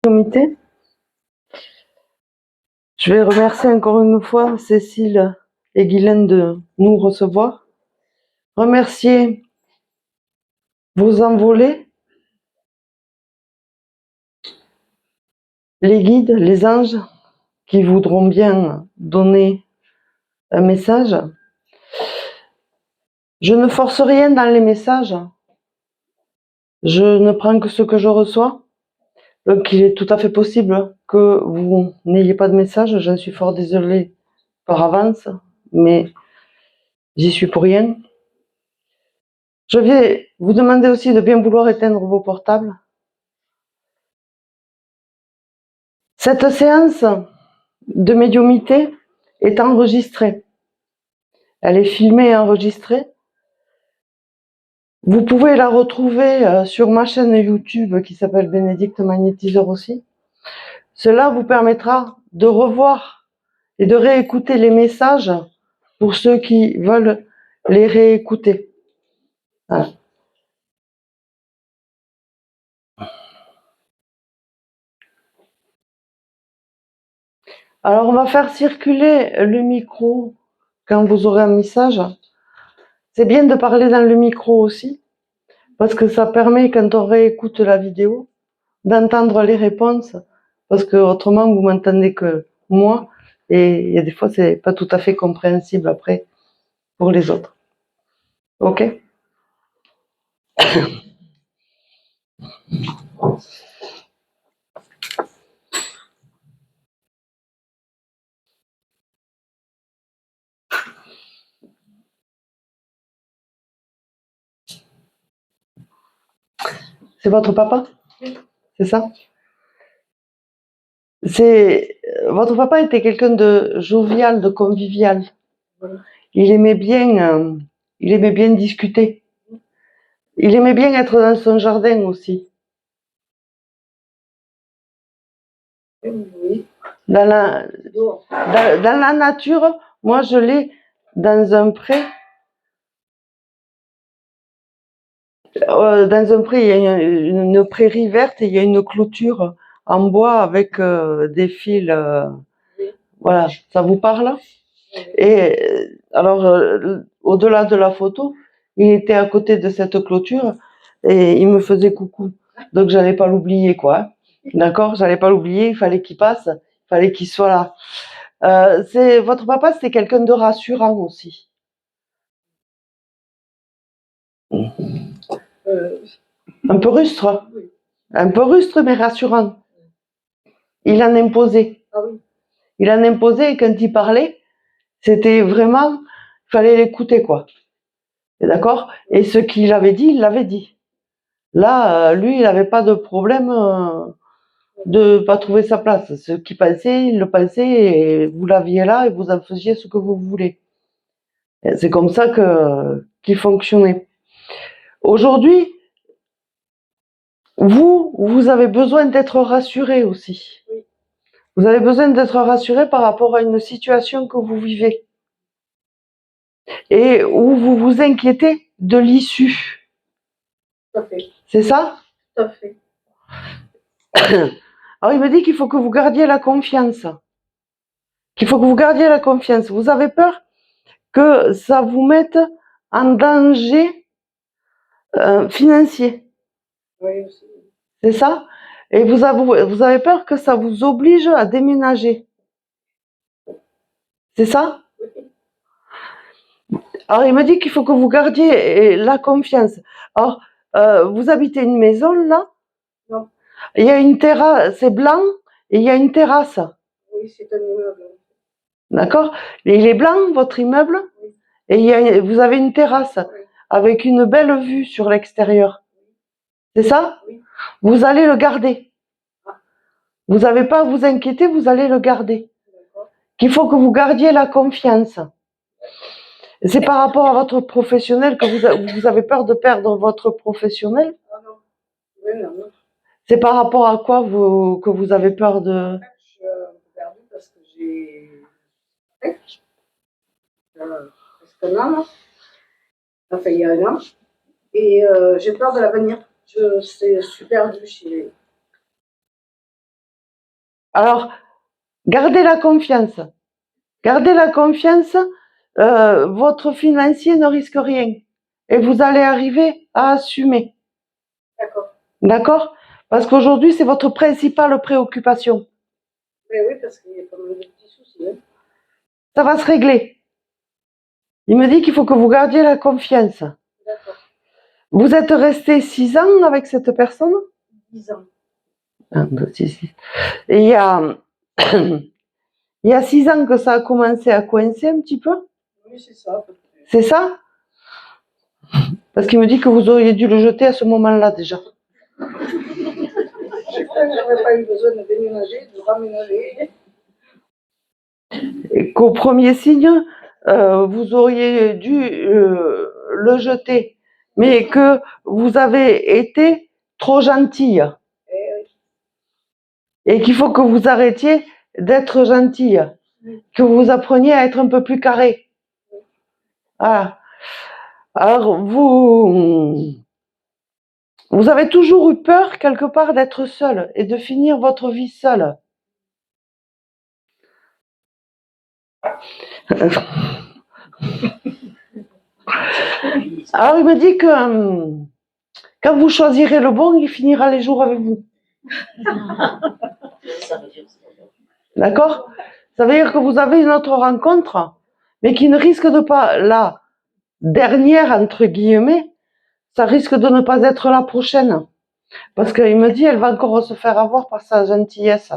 Comité. Je vais remercier encore une fois Cécile et Guylaine de nous recevoir. Remercier vos envolés, les guides, les anges qui voudront bien donner un message. Je ne force rien dans les messages. Je ne prends que ce que je reçois. Donc il est tout à fait possible que vous n'ayez pas de message. J'en suis fort désolée par avance, mais j'y suis pour rien. Je vais vous demander aussi de bien vouloir éteindre vos portables. Cette séance de médiumnité est enregistrée. Elle est filmée et enregistrée. Vous pouvez la retrouver sur ma chaîne YouTube qui s'appelle Bénédicte Magnétiseur aussi. Cela vous permettra de revoir et de réécouter les messages pour ceux qui veulent les réécouter. Voilà. Alors on va faire circuler le micro quand vous aurez un message. C'est bien de parler dans le micro aussi, parce que ça permet, quand on réécoute la vidéo, d'entendre les réponses, parce que autrement vous m'entendez que moi, et il y a des fois c'est pas tout à fait compréhensible après pour les autres. Ok? C'est votre papa? C'est ça? Votre papa était quelqu'un de jovial, de convivial. Il aimait bien discuter. Il aimait bien être dans son jardin aussi. Oui. Dans la nature, moi je l'ai dans un pré. Dans un pré, il y a une prairie verte et il y a une clôture en bois avec des fils. Oui. Voilà, ça vous parle? Oui. Et alors, au-delà de la photo, il était à côté de cette clôture et il me faisait coucou. Donc, j'allais pas l'oublier, quoi. D'accord? J'allais pas l'oublier, il fallait qu'il passe, il fallait qu'il soit là. Votre papa, c'était quelqu'un de rassurant aussi. Un peu rustre. Oui. Un peu rustre, mais rassurant. Il en imposait. Ah oui. Il en imposait et quand il parlait, c'était vraiment, il fallait l'écouter, quoi. D'accord? Et ce qu'il avait dit, il l'avait dit. Là, lui, il n'avait pas de problème de pas trouver sa place. Ce qu'il pensait, il le pensait et vous l'aviez là et vous en faisiez ce que vous voulez. C'est comme ça qu'il fonctionnait. Aujourd'hui, vous avez besoin d'être rassuré aussi. Oui. Vous avez besoin d'être rassuré par rapport à une situation que vous vivez et où vous vous inquiétez de l'issue. Tout à fait. C'est ça? Tout à fait. Alors il me dit qu'il faut que vous gardiez la confiance. Qu'il faut que vous gardiez la confiance. Vous avez peur que ça vous mette en danger financier. Oui, aussi. C'est ça? Et vous avez peur que ça vous oblige à déménager. C'est ça? Oui. Alors il me dit qu'il faut que vous gardiez la confiance. Alors, vous habitez une maison là? Non. Il y a une terrasse, c'est blanc, et il y a une terrasse. Oui, c'est un immeuble. D'accord? Et il est blanc, votre immeuble? Oui. Et vous avez une terrasse Oui. avec une belle vue sur l'extérieur. C'est ça? Oui. Vous allez le garder. Ah. Vous n'avez pas à vous inquiéter, vous allez le garder. D'accord. Qu'il faut que vous gardiez la confiance. C'est par rapport à votre professionnel que vous avez peur de perdre votre professionnel? Ah non. Oui, non, non. C'est par rapport à quoi que vous avez peur de... En fait, je suis un peu perdue parce que j'ai presque un an, là. Enfin, il y a un an. Et j'ai peur de l'avenir. Je suis perdue chez Alors, gardez la confiance. Gardez la confiance, votre financier ne risque rien. Et vous allez arriver à assumer. D'accord. D'accord? Parce qu'aujourd'hui, c'est votre principale préoccupation. Mais oui, parce qu'il y a pas mal de petits soucis. Hein. Ça va se régler. Il me dit qu'il faut que vous gardiez la confiance. D'accord. Vous êtes resté 6 ans avec cette personne? 10 ans. 1, 2, 6. Et il y a 6 ans que ça a commencé à coincer un petit peu? Oui, c'est ça. C'est ça? Parce qu'il me dit que vous auriez dû le jeter à ce moment-là déjà. J'aurais pas eu besoin de déménager, de raménager. Et qu'au premier signe, vous auriez dû le jeter, mais que vous avez été trop gentille. Et qu'il faut que vous arrêtiez d'être gentille, que vous appreniez à être un peu plus carré. Voilà. Alors, vous avez toujours eu peur, quelque part, d'être seul et de finir votre vie seule. Alors, il me dit que quand vous choisirez le bon, il finira les jours avec vous. D'accord? Ça veut dire que vous avez une autre rencontre, mais qui ne risque de pas, la dernière, entre guillemets, ça risque de ne pas être la prochaine. Parce qu'il me dit, elle va encore se faire avoir par sa gentillesse.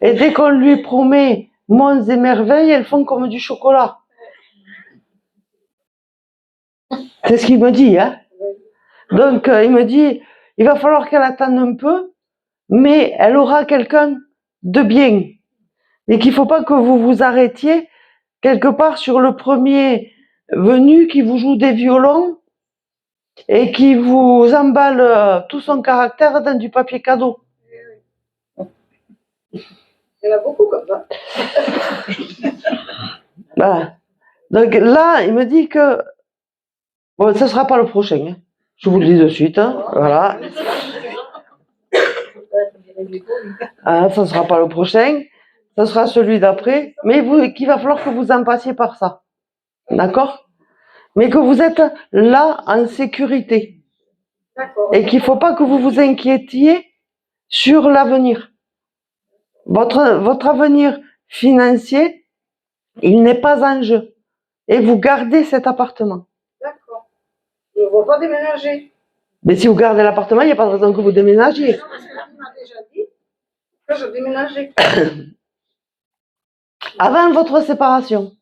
Et dès qu'on lui promet monts et merveilles, elles font comme du chocolat. C'est ce qu'il me dit, hein. Donc, il me dit, il va falloir qu'elle attende un peu, mais elle aura quelqu'un de bien. Et qu'il ne faut pas que vous vous arrêtiez quelque part sur le premier venu qui vous joue des violons et qui vous emballe tout son caractère dans du papier cadeau. Il y en a beaucoup comme ça. Voilà. Donc là, il me dit que bon, ce ne sera pas le prochain. Hein. Je vous le dis de suite. Hein. Voilà. Ça ne sera pas le prochain. Ce sera celui d'après. Mais qu'il va falloir que vous en passiez par ça. D'accord? Mais que vous êtes là en sécurité. D'accord. Et qu'il ne faut pas que vous vous inquiétiez sur l'avenir. Votre avenir financier, il n'est pas en jeu. Et vous gardez cet appartement. D'accord. Je ne vais pas déménager. Mais si vous gardez l'appartement, il n'y a pas de raison que vous déménagiez. Non, mais c'est ce qu'il m'a déjà dit. Que je déménageais. Avant votre séparation.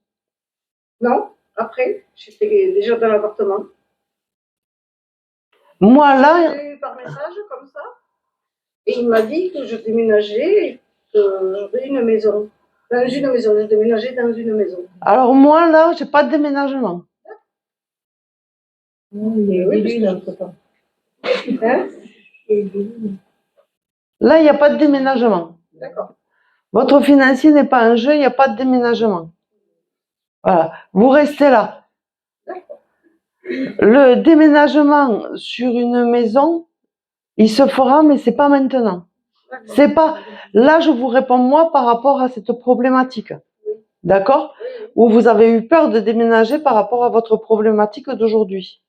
Non, après, j'étais déjà dans l'appartement. Moi, là... J'ai eu par message, comme ça. Et il m'a dit que je déménageais et que j'aurais une maison. Dans une maison, je déménageais dans une maison. Alors moi, là, j'ai pas de déménagement. Oui, hein? Là, il n'y a pas de déménagement. D'accord. Votre financier n'est pas en jeu, il n'y a pas de déménagement. Voilà. Vous restez là. Le déménagement sur une maison, il se fera, mais c'est pas maintenant. C'est pas. Là, je vous réponds moi par rapport à cette problématique. D'accord? Où vous avez eu peur de déménager par rapport à votre problématique d'aujourd'hui.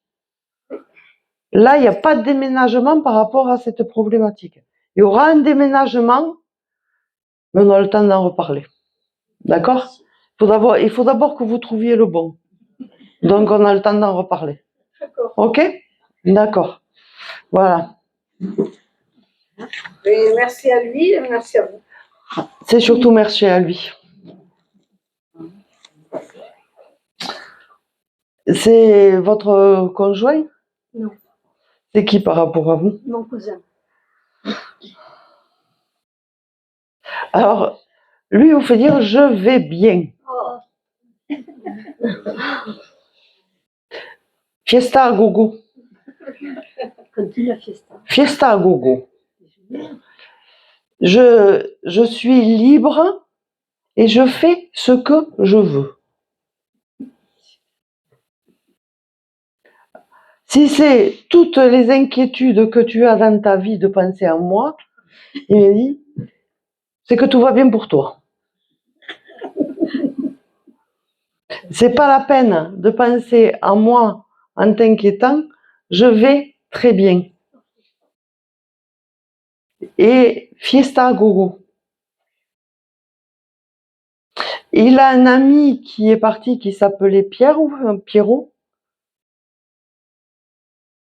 Là, il n'y a pas de déménagement par rapport à cette problématique. Il y aura un déménagement, mais on a le temps d'en reparler. D'accord? Il faut d'abord que vous trouviez le bon. Donc, on a le temps d'en reparler. D'accord. Ok? D'accord. Voilà. Et merci à lui et merci à vous. C'est surtout merci à lui. C'est votre conjoint? Non. C'est qui par rapport à vous? Mon cousin. Alors, lui vous fait dire je vais bien. Oh. Fiesta à gogo. Continue la fiesta. Fiesta à gogo. Je suis libre et je fais ce que je veux. Si c'est toutes les inquiétudes que tu as dans ta vie de penser à moi, Il me dit, c'est que tout va bien pour toi. C'est pas la peine de penser à moi en t'inquiétant, je vais très bien. Et fiesta à gogo. Il a un ami qui est parti qui s'appelait Pierre ou Pierrot.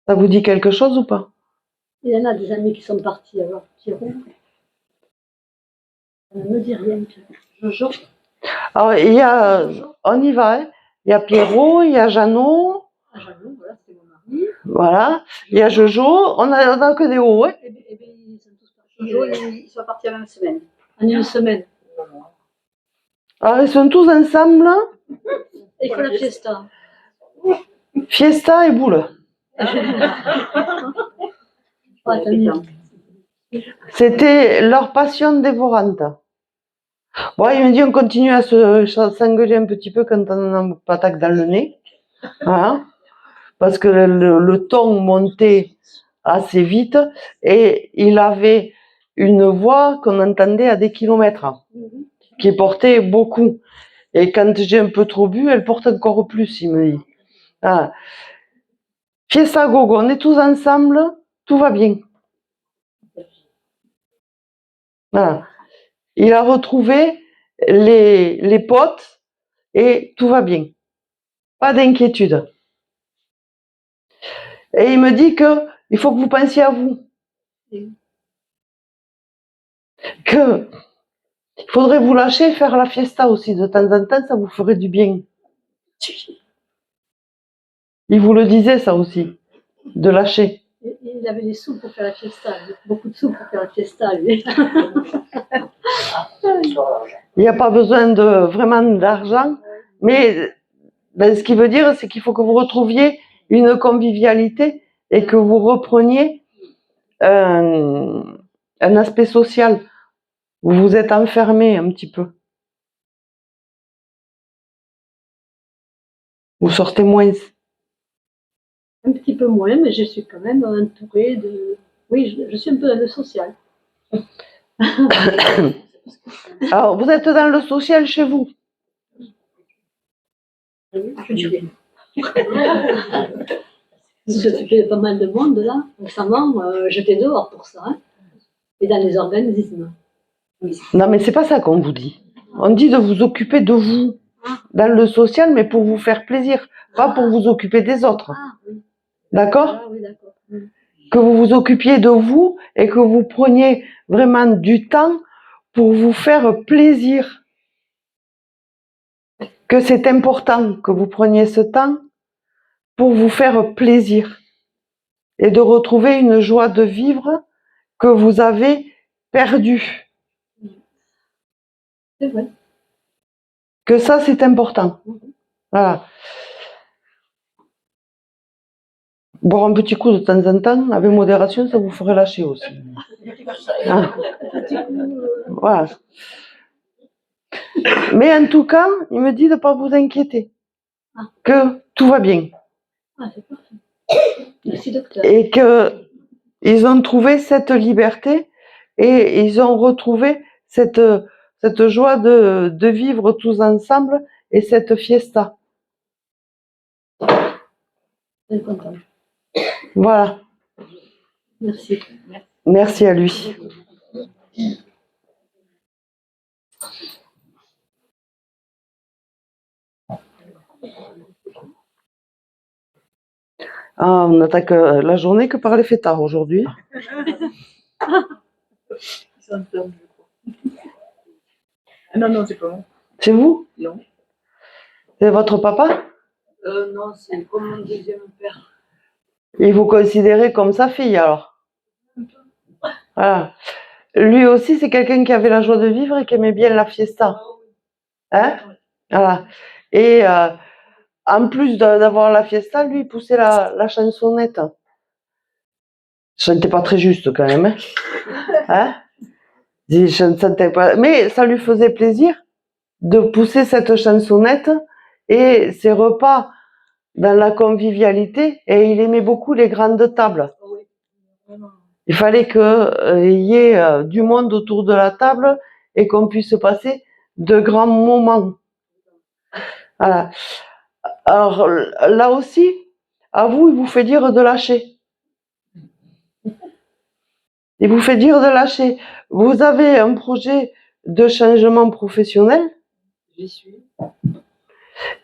Ça vous dit quelque chose ou pas? Il y en a des amis qui sont partis, alors Pierrot. Ça ne me dit rien. Jojo. Alors, il y a, on y va, hein. Il y a Pierrot, il y a Jeannot. Ah, Jeannot, voilà, c'est mon mari. Voilà. Il y a Jojo. On a que des hauts, hein. Eh bien, ils sont tous partis. Jojo, ils sont partis en une semaine. En une semaine. Alors, ils sont tous ensemble. Et il faut la fiesta. Fiesta et boule. Ouais, t'as mis. C'était leur passion dévorante. Bon, il me dit, on continue à s'engueuler un petit peu quand on a un pataque dans le nez. Voilà. Parce que le ton montait assez vite et il avait une voix qu'on entendait à des kilomètres, qui portait beaucoup. Et quand j'ai un peu trop bu, elle porte encore plus, il me dit. Ah. Fiesta gogo, on est tous ensemble, tout va bien. Voilà. Il a retrouvé les potes et tout va bien. Pas d'inquiétude. Et il me dit que il faut que vous pensiez à vous. Que il faudrait vous lâcher et faire la fiesta aussi de temps en temps, ça vous ferait du bien. Il vous le disait ça aussi, de lâcher. Il avait les sous pour faire la fiesta. Beaucoup de sous pour faire la fiesta, lui. Il n'y a pas besoin de vraiment d'argent, mais ben, ce qui veut dire, c'est qu'il faut que vous retrouviez une convivialité et que vous repreniez un aspect social. Vous vous êtes enfermé un petit peu. Vous sortez moins. Un petit peu moins, mais je suis quand même entourée de... Oui, je suis un peu dans le social. Alors, vous êtes dans le social chez vous. Je fais pas mal de monde là. Récemment, j'étais dehors pour ça. Hein. Et dans les organismes. Non, mais c'est pas ça qu'on vous dit. On dit de vous occuper de vous dans le social, mais pour vous faire plaisir, pas pour vous occuper des autres. Ah, oui. D'accord? Ah, oui, d'accord. Que vous vous occupiez de vous et que vous preniez vraiment du temps pour vous faire plaisir. Que c'est important que vous preniez ce temps pour vous faire plaisir et de retrouver une joie de vivre que vous avez perdue. C'est vrai. Que ça, c'est important. Voilà. Boire un petit coup de temps en temps, avec modération, ça vous ferait lâcher aussi. Ah. Voilà. Mais en tout cas, il me dit de ne pas vous inquiéter, que tout va bien. Ah, c'est parfait. Merci, docteur. Et qu'ils ont trouvé cette liberté et ils ont retrouvé cette joie de vivre tous ensemble et cette fiesta. Je suis contente. Voilà. Merci. Merci à lui. Ah, on attaque la journée que par les fêtards aujourd'hui. Non, c'est pas moi. C'est vous? Non. C'est votre papa? Non, c'est comme mon deuxième père. Et vous considérez comme sa fille alors? Voilà. Lui aussi, c'est quelqu'un qui avait la joie de vivre et qui aimait bien la fiesta. Hein? Voilà. Et en plus d'avoir la fiesta, lui, il poussait la chansonnette. Je chantais pas très juste quand même. Hein? Je chantais pas. Mais ça lui faisait plaisir de pousser cette chansonnette et ses repas dans la convivialité. Et il aimait beaucoup les grandes tables. Il fallait qu'il y ait du monde autour de la table et qu'on puisse passer de grands moments. Voilà. Alors là aussi, à vous, il vous fait dire de lâcher. Il vous fait dire de lâcher. Vous avez un projet de changement professionnel. J'y suis.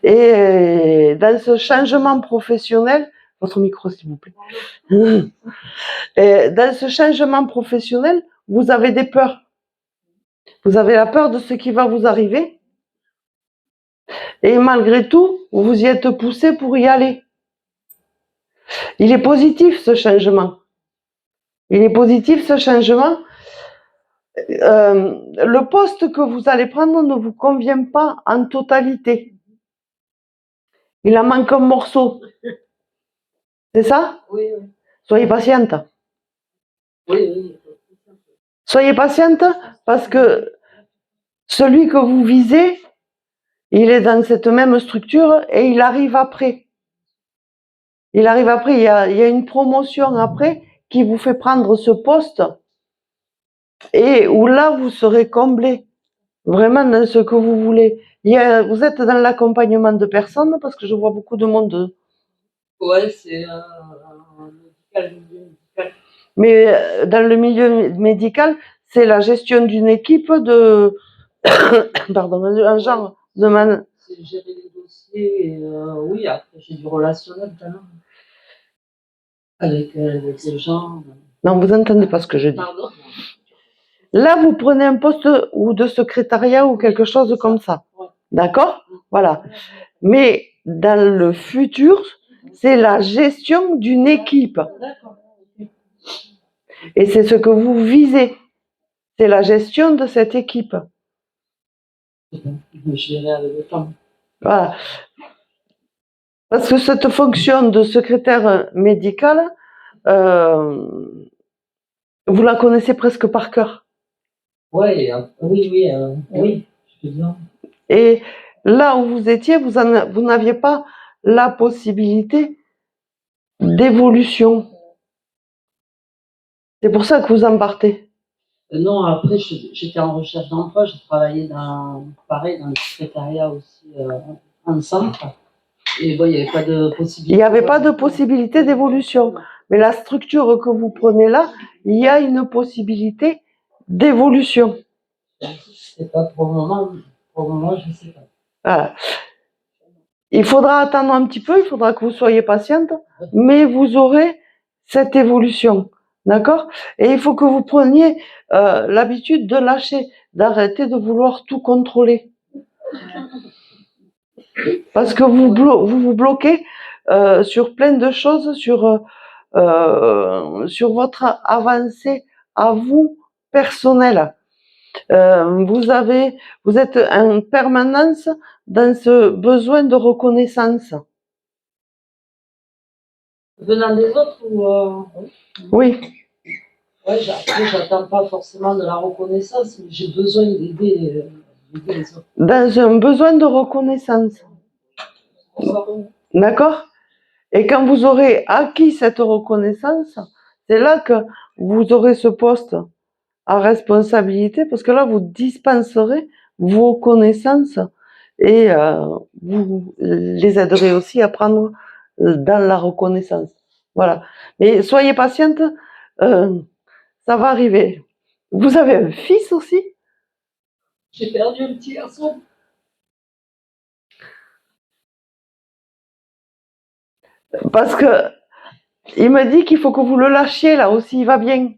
Et dans ce changement professionnel, votre micro s'il vous plaît. Et dans ce changement professionnel, vous avez des peurs. Vous avez la peur de ce qui va vous arriver. Et malgré tout, vous y êtes poussé pour y aller. Il est positif ce changement. Il est positif ce changement. Le poste que vous allez prendre ne vous convient pas en totalité. Il en manque un morceau. C'est ça? Oui, oui. Soyez patiente. Oui, oui. Soyez patiente parce que celui que vous visez, il est dans cette même structure et il arrive après. Il arrive après, il y a une promotion après qui vous fait prendre ce poste et où là, vous serez comblé vraiment dans ce que vous voulez. Vous êtes dans l'accompagnement de personnes parce que je vois beaucoup de monde. Ouais, c'est médical. Mais dans le milieu médical, c'est la gestion d'une équipe de... Pardon, un genre de C'est gérer les dossiers et oui, après j'ai du relationnel quand avec les gens. Non, vous n'entendez pas ce que je dis. Pardon. Là, vous prenez un poste ou de secrétariat ou quelque chose comme ça. Ouais. D'accord? Voilà. Mais dans le futur, c'est la gestion d'une équipe. D'accord. Et c'est ce que vous visez. C'est la gestion de cette équipe. Je verrai avec le temps. Voilà. Parce que cette fonction de secrétaire médical, vous la connaissez presque par cœur. Ouais, oui, je peux dire. Et là où vous étiez, vous n'aviez pas la possibilité d'évolution. C'est pour ça que vous en partez. Non, après, j'étais en recherche d'emploi, j'ai travaillé dans le secrétariat aussi en centre. Et bon, il n'y avait pas de possibilité. Il n'y avait pas de possibilité d'évolution. Mais la structure que vous prenez là, il y a une possibilité d'évolution. C'est pas pour le moment. Pour le moment, je ne sais pas. Voilà. Il faudra attendre un petit peu, il faudra que vous soyez patiente, mais vous aurez cette évolution. D'accord? Et il faut que vous preniez l'habitude de lâcher, d'arrêter de vouloir tout contrôler. Parce que vous vous bloquez sur plein de choses, sur votre avancée à vous personnelle. Vous êtes en permanence dans ce besoin de reconnaissance. Venant des autres ou Oui. Ouais, après, j'attends pas forcément de la reconnaissance, mais j'ai besoin d'aider les autres. Dans un besoin de reconnaissance. D'accord? Et quand vous aurez acquis cette reconnaissance, c'est là que vous aurez ce poste à responsabilité, parce que là, vous dispenserez vos connaissances et vous les aiderez aussi à prendre dans la reconnaissance. Voilà. Mais soyez patiente, ça va arriver. Vous avez un fils aussi? J'ai perdu un petit garçon. Parce que il me dit qu'il faut que vous le lâchiez là aussi, il va bien.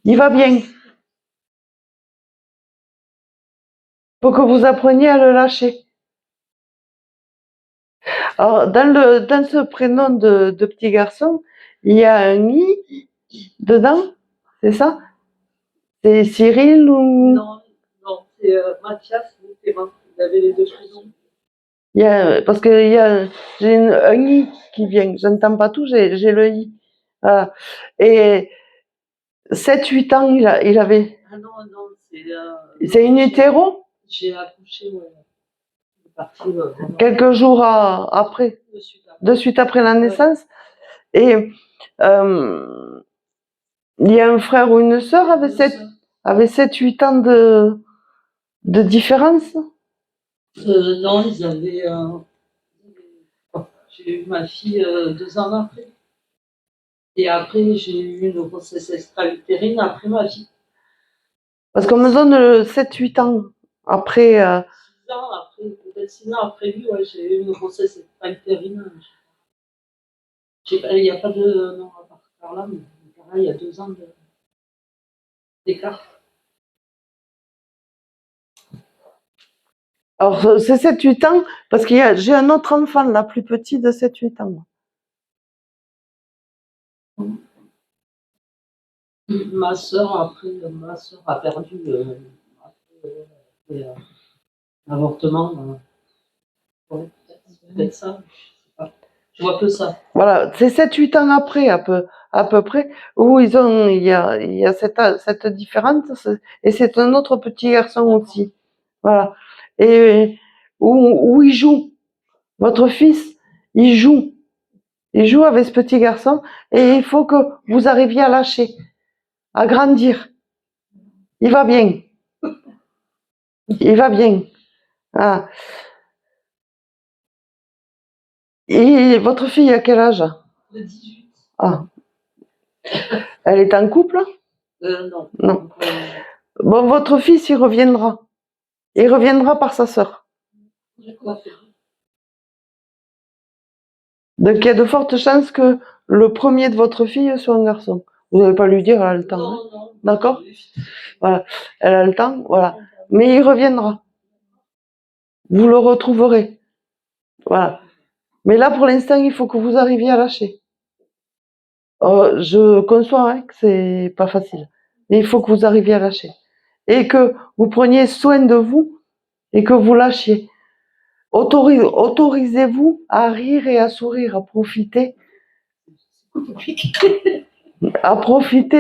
Il va bien. Il faut que vous appreniez à le lâcher. Alors, dans ce prénom de petit garçon, il y a un I dedans, c'est ça? C'est Cyril ou? Non, c'est Mathias, c'est moi. Vous avez les deux prénoms. Parce que j'ai un I qui vient. Je n'entends pas tout, j'ai le I. Voilà. Et 7-8 ans, il avait. Ah non, C'est in utero? J'ai accouché, ouais. Il est parti. Quelques jours après. De suite après. de suite après la naissance. Et il y a un frère ou une sœur avec 7-8 ans de différence? Non, ils avaient. J'ai eu ma fille 2 ans après. Et après, j'ai eu une grossesse extra-utérine après ma fille. Parce qu'on me donne 7-8 ans après. 6 ans après, peut-être 6 ans après lui, ouais, j'ai eu une grossesse extra-utérine. Il n'y a pas de. Non, à part là, mais pareil, il y a 2 ans d'écart. Alors, c'est 7-8 ans, parce que j'ai un autre enfant, là, plus petit, de 7-8 ans. Ma sœur a perdu l'avortement. Ouais, peut-être ça. Je vois que ça. Voilà, c'est 7-8 ans après, à peu près, où il y a cette différence, et c'est un autre petit garçon aussi. Voilà. Et où il joue. Votre fils, il joue. Il joue avec ce petit garçon, et il faut que vous arriviez à lâcher, à grandir. Il va bien. Il va bien. Ah. Et votre fille a quel âge? De 18. Ah. Elle est en couple? Non. Non. Bon, votre fils, il reviendra. Il reviendra par sa sœur. Donc il y a de fortes chances que le premier de votre fille soit un garçon. Vous n'allez pas lui dire, elle a le temps. Non, hein. non. D'accord? Voilà. Elle a le temps, voilà. Mais il reviendra. Vous le retrouverez. Voilà. Mais là, pour l'instant, il faut que vous arriviez à lâcher. Je conçois que c'est pas facile. Mais il faut que vous arriviez à lâcher. Et que vous preniez soin de vous et que vous lâchiez. Autorisez-vous à rire et à sourire, à profiter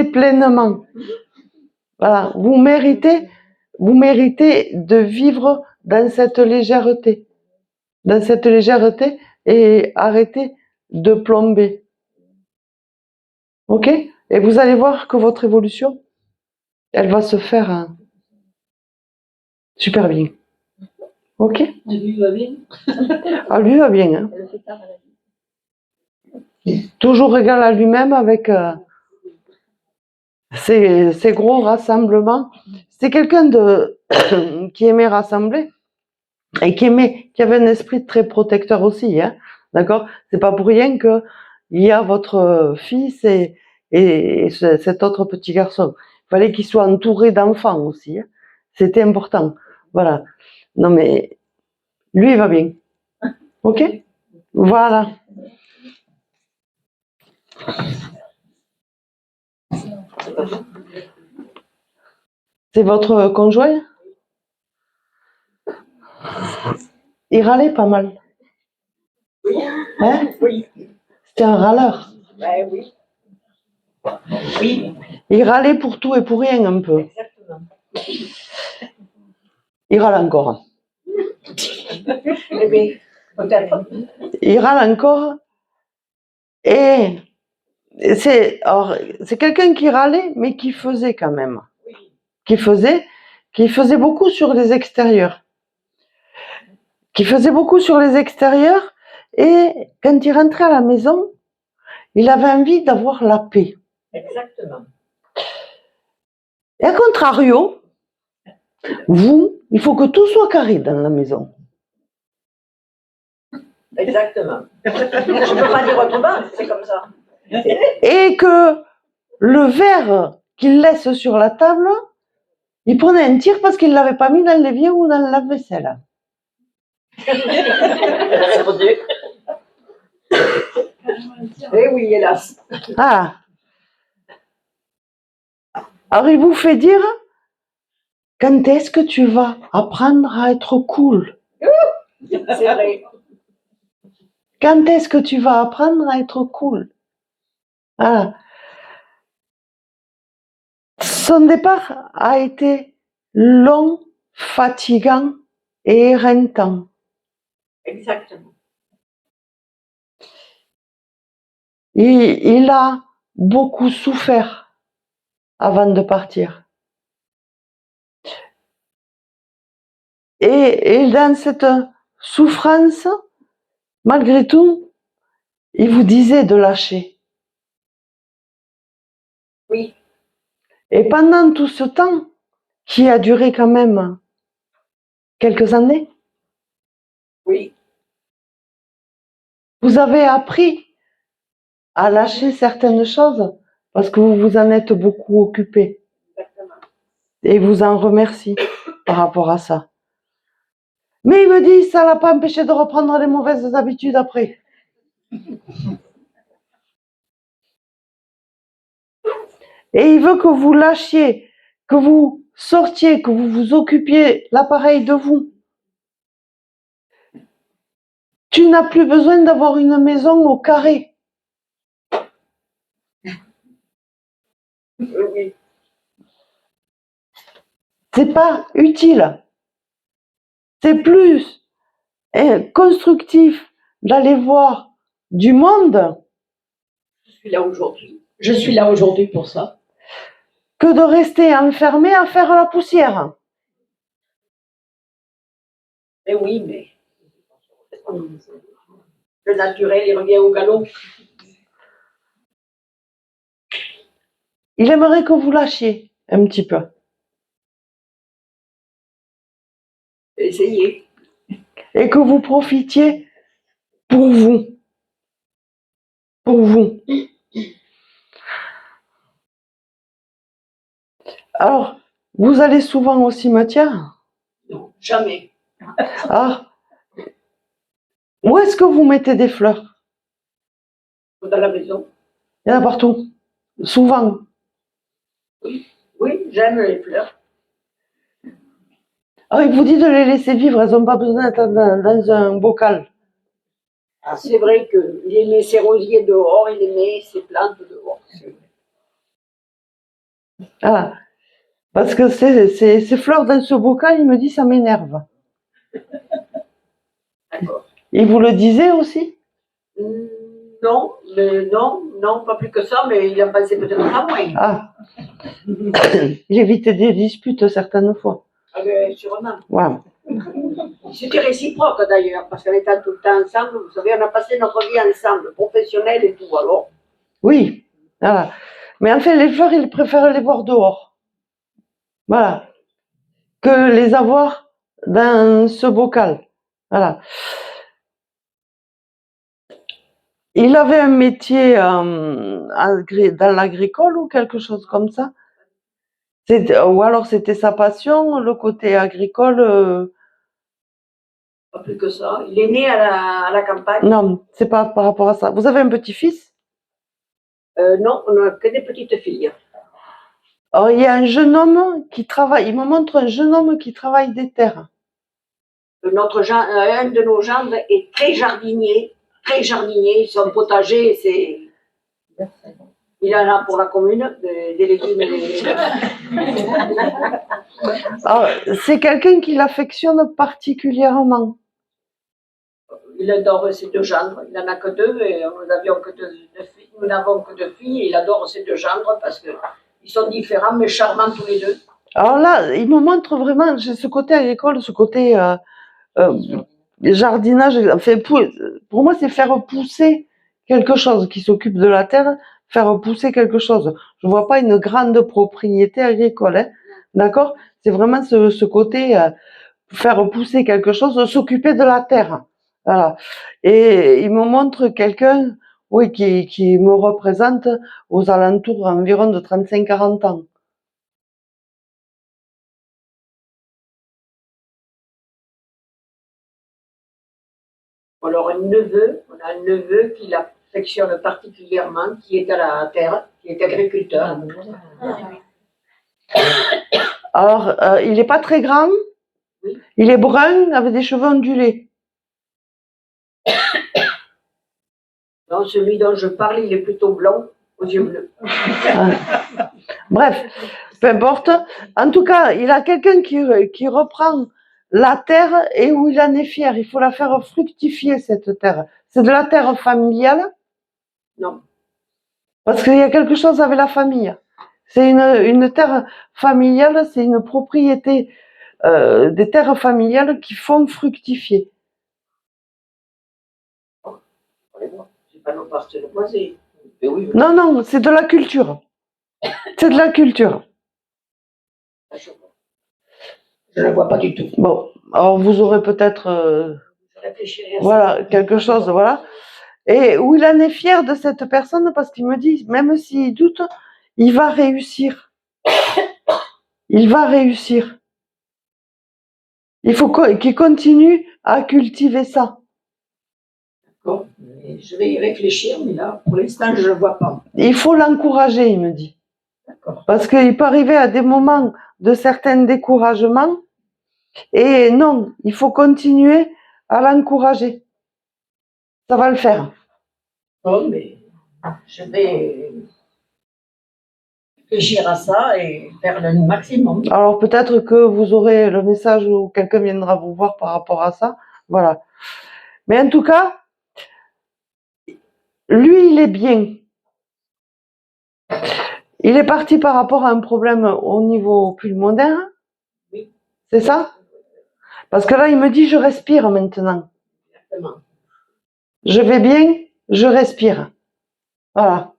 pleinement. Voilà, vous méritez de vivre dans cette légèreté, et arrêtez de plomber. Ok? Et vous allez voir que votre évolution, elle va se faire super bien. Ok? Lui va bien. Ah, lui va bien. Hein? Toujours égal à lui-même avec ces gros rassemblements. C'est quelqu'un qui aimait rassembler et qui avait un esprit très protecteur aussi. Hein? D'accord? C'est pas pour rien que il y a votre fils et cet autre petit garçon. Il fallait qu'il soit entouré d'enfants aussi. Hein? C'était important. Voilà. Non mais lui, il va bien. Ok? Voilà. C'est votre conjoint? Il râlait pas mal. Hein? Oui. C'était un râleur. Ben oui. Oui. Il râlait pour tout et pour rien un peu. Exactement. Il râle encore. Eh bien, peut-être. Il râle encore. Et c'est quelqu'un qui râlait, mais qui faisait quand même. Qui faisait beaucoup sur les extérieurs. Et quand il rentrait à la maison, il avait envie d'avoir la paix. Exactement. Et à contrario, il faut que tout soit carré dans la maison. Exactement. Je ne peux pas dire autrement, c'est comme ça. Et que le verre qu'il laisse sur la table, il prenait un tir parce qu'il ne l'avait pas mis dans l'évier ou dans le lave-vaisselle. Eh oui, hélas. Ah. Alors il vous fait dire, quand est-ce que tu vas apprendre à être cool? C'est vrai. Quand est-ce que tu vas apprendre à être cool? Voilà. Son départ a été long, fatigant et éreintant. Exactement. il a beaucoup souffert avant de partir. Et dans cette souffrance, malgré tout, il vous disait de lâcher. Oui. Et pendant tout ce temps, qui a duré quand même quelques années, Oui. vous avez appris à lâcher certaines choses parce que vous vous en êtes beaucoup occupé. Exactement. Et il vous en remercie par rapport à ça. Mais il me dit, ça l'a pas empêché de reprendre les mauvaises habitudes après. Et il veut que vous lâchiez, que vous sortiez, que vous vous occupiez l'appareil de vous. Tu n'as plus besoin d'avoir une maison au carré. Oui. C'est pas utile. C'est plus constructif d'aller voir du monde Je suis là aujourd'hui. Je suis là aujourd'hui pour ça. que de rester enfermé à faire la poussière. Eh oui, mais le naturel, il revient au galop. Il aimerait que vous lâchiez un petit peu. Essayez. Et que vous profitiez pour vous. Pour vous. Alors, vous allez souvent au cimetière? Non, jamais. Ah. Où est-ce que vous mettez des fleurs? Dans la maison. Il y en a partout. Souvent. Oui, j'aime les fleurs. Ah, il vous dit de les laisser vivre, elles n'ont pas besoin d'être dans un bocal. Ah, c'est vrai qu'il aimait ses rosiers dehors, il aimait ses plantes dehors. Voilà. Parce que ces fleurs dans ce bocal, il me dit, ça m'énerve. D'accord. Il vous le disait aussi? Non, mais non, pas plus que ça, mais il en passait peut-être pas moins. Ah. Il évitait des disputes certaines fois. Ah ben, sûrement. Voilà. C'était réciproque d'ailleurs, parce qu'en étant tout le temps ensemble, vous savez, on a passé notre vie ensemble, professionnelle et tout, alors. Oui. Voilà. Mais en fait, les fleurs, il préfère les voir dehors. Voilà. Que les avoir dans ce bocal. Voilà. Il avait un métier dans l'agricole ou quelque chose comme ça? Ou alors c'était sa passion, le côté agricole. Pas plus que ça. Il est né à la campagne. Non, c'est pas par rapport à ça. Vous avez un petit-fils? Non, on n'a que des petites filles. Alors, il y a un jeune homme qui travaille, il me montre un jeune homme qui travaille des terres. Un de nos gendres est très jardinier, son potager, c'est... Il en a pour la commune, des légumes et des... Alors, c'est quelqu'un qui l'affectionne particulièrement. Il adore ses deux gendres, il n'en a que deux, et nous n'avons que deux filles, et il adore ses deux gendres parce qu'ils sont différents mais charmants tous les deux. Alors là, il me montre vraiment, j'ai ce côté agricole, ce côté jardinage. Enfin, pour moi, c'est faire pousser quelque chose qui s'occupe de la terre, faire pousser quelque chose. Je vois pas une grande propriété agricole, hein, d'accord? C'est vraiment ce côté faire pousser quelque chose, s'occuper de la terre. Voilà. Et il me montre quelqu'un, oui, qui me représente aux alentours environ de 35-40 ans. Alors on a un neveu qui l'affectionne particulièrement, qui est à la terre, qui est agriculteur. Alors, il n'est pas très grand, Oui. Il est brun avec des cheveux ondulés. Non, celui dont je parle, il est plutôt blanc, aux yeux bleus. Bref, peu importe. En tout cas, il a quelqu'un qui reprend la terre et où il en est fier. Il faut la faire fructifier, cette terre. C'est de la terre familiale? Non. Parce qu'il y a quelque chose avec la famille. C'est une terre familiale, c'est une propriété des terres familiales qui font fructifier. C'est pas non parti le boisé. Mais oui, Non, non, c'est de la culture. C'est de la culture. je ne le vois pas du tout. Bon, alors vous aurez peut-être Je réfléchirai à ça. voilà, quelque chose, voilà. Et où il en est fier de cette personne parce qu'il me dit, même s'il doute, il va réussir. Il va réussir. Il faut qu'il continue à cultiver ça. D'accord. Mais je vais y réfléchir, mais là, pour l'instant, je ne le vois pas. Il faut l'encourager, il me dit. D'accord. Parce qu'il peut arriver à des moments de certains découragements. Et non, il faut continuer à l'encourager. Ça va le faire. Bon, mais je vais réfléchir à ça et faire le maximum. Alors peut-être que vous aurez le message ou quelqu'un viendra vous voir par rapport à ça. Voilà. Mais en tout cas, lui, il est bien. Il est parti par rapport à un problème au niveau pulmonaire. Oui. C'est ça? Parce que là, il me dit, je respire maintenant. Exactement. Je vais bien, je respire. Voilà.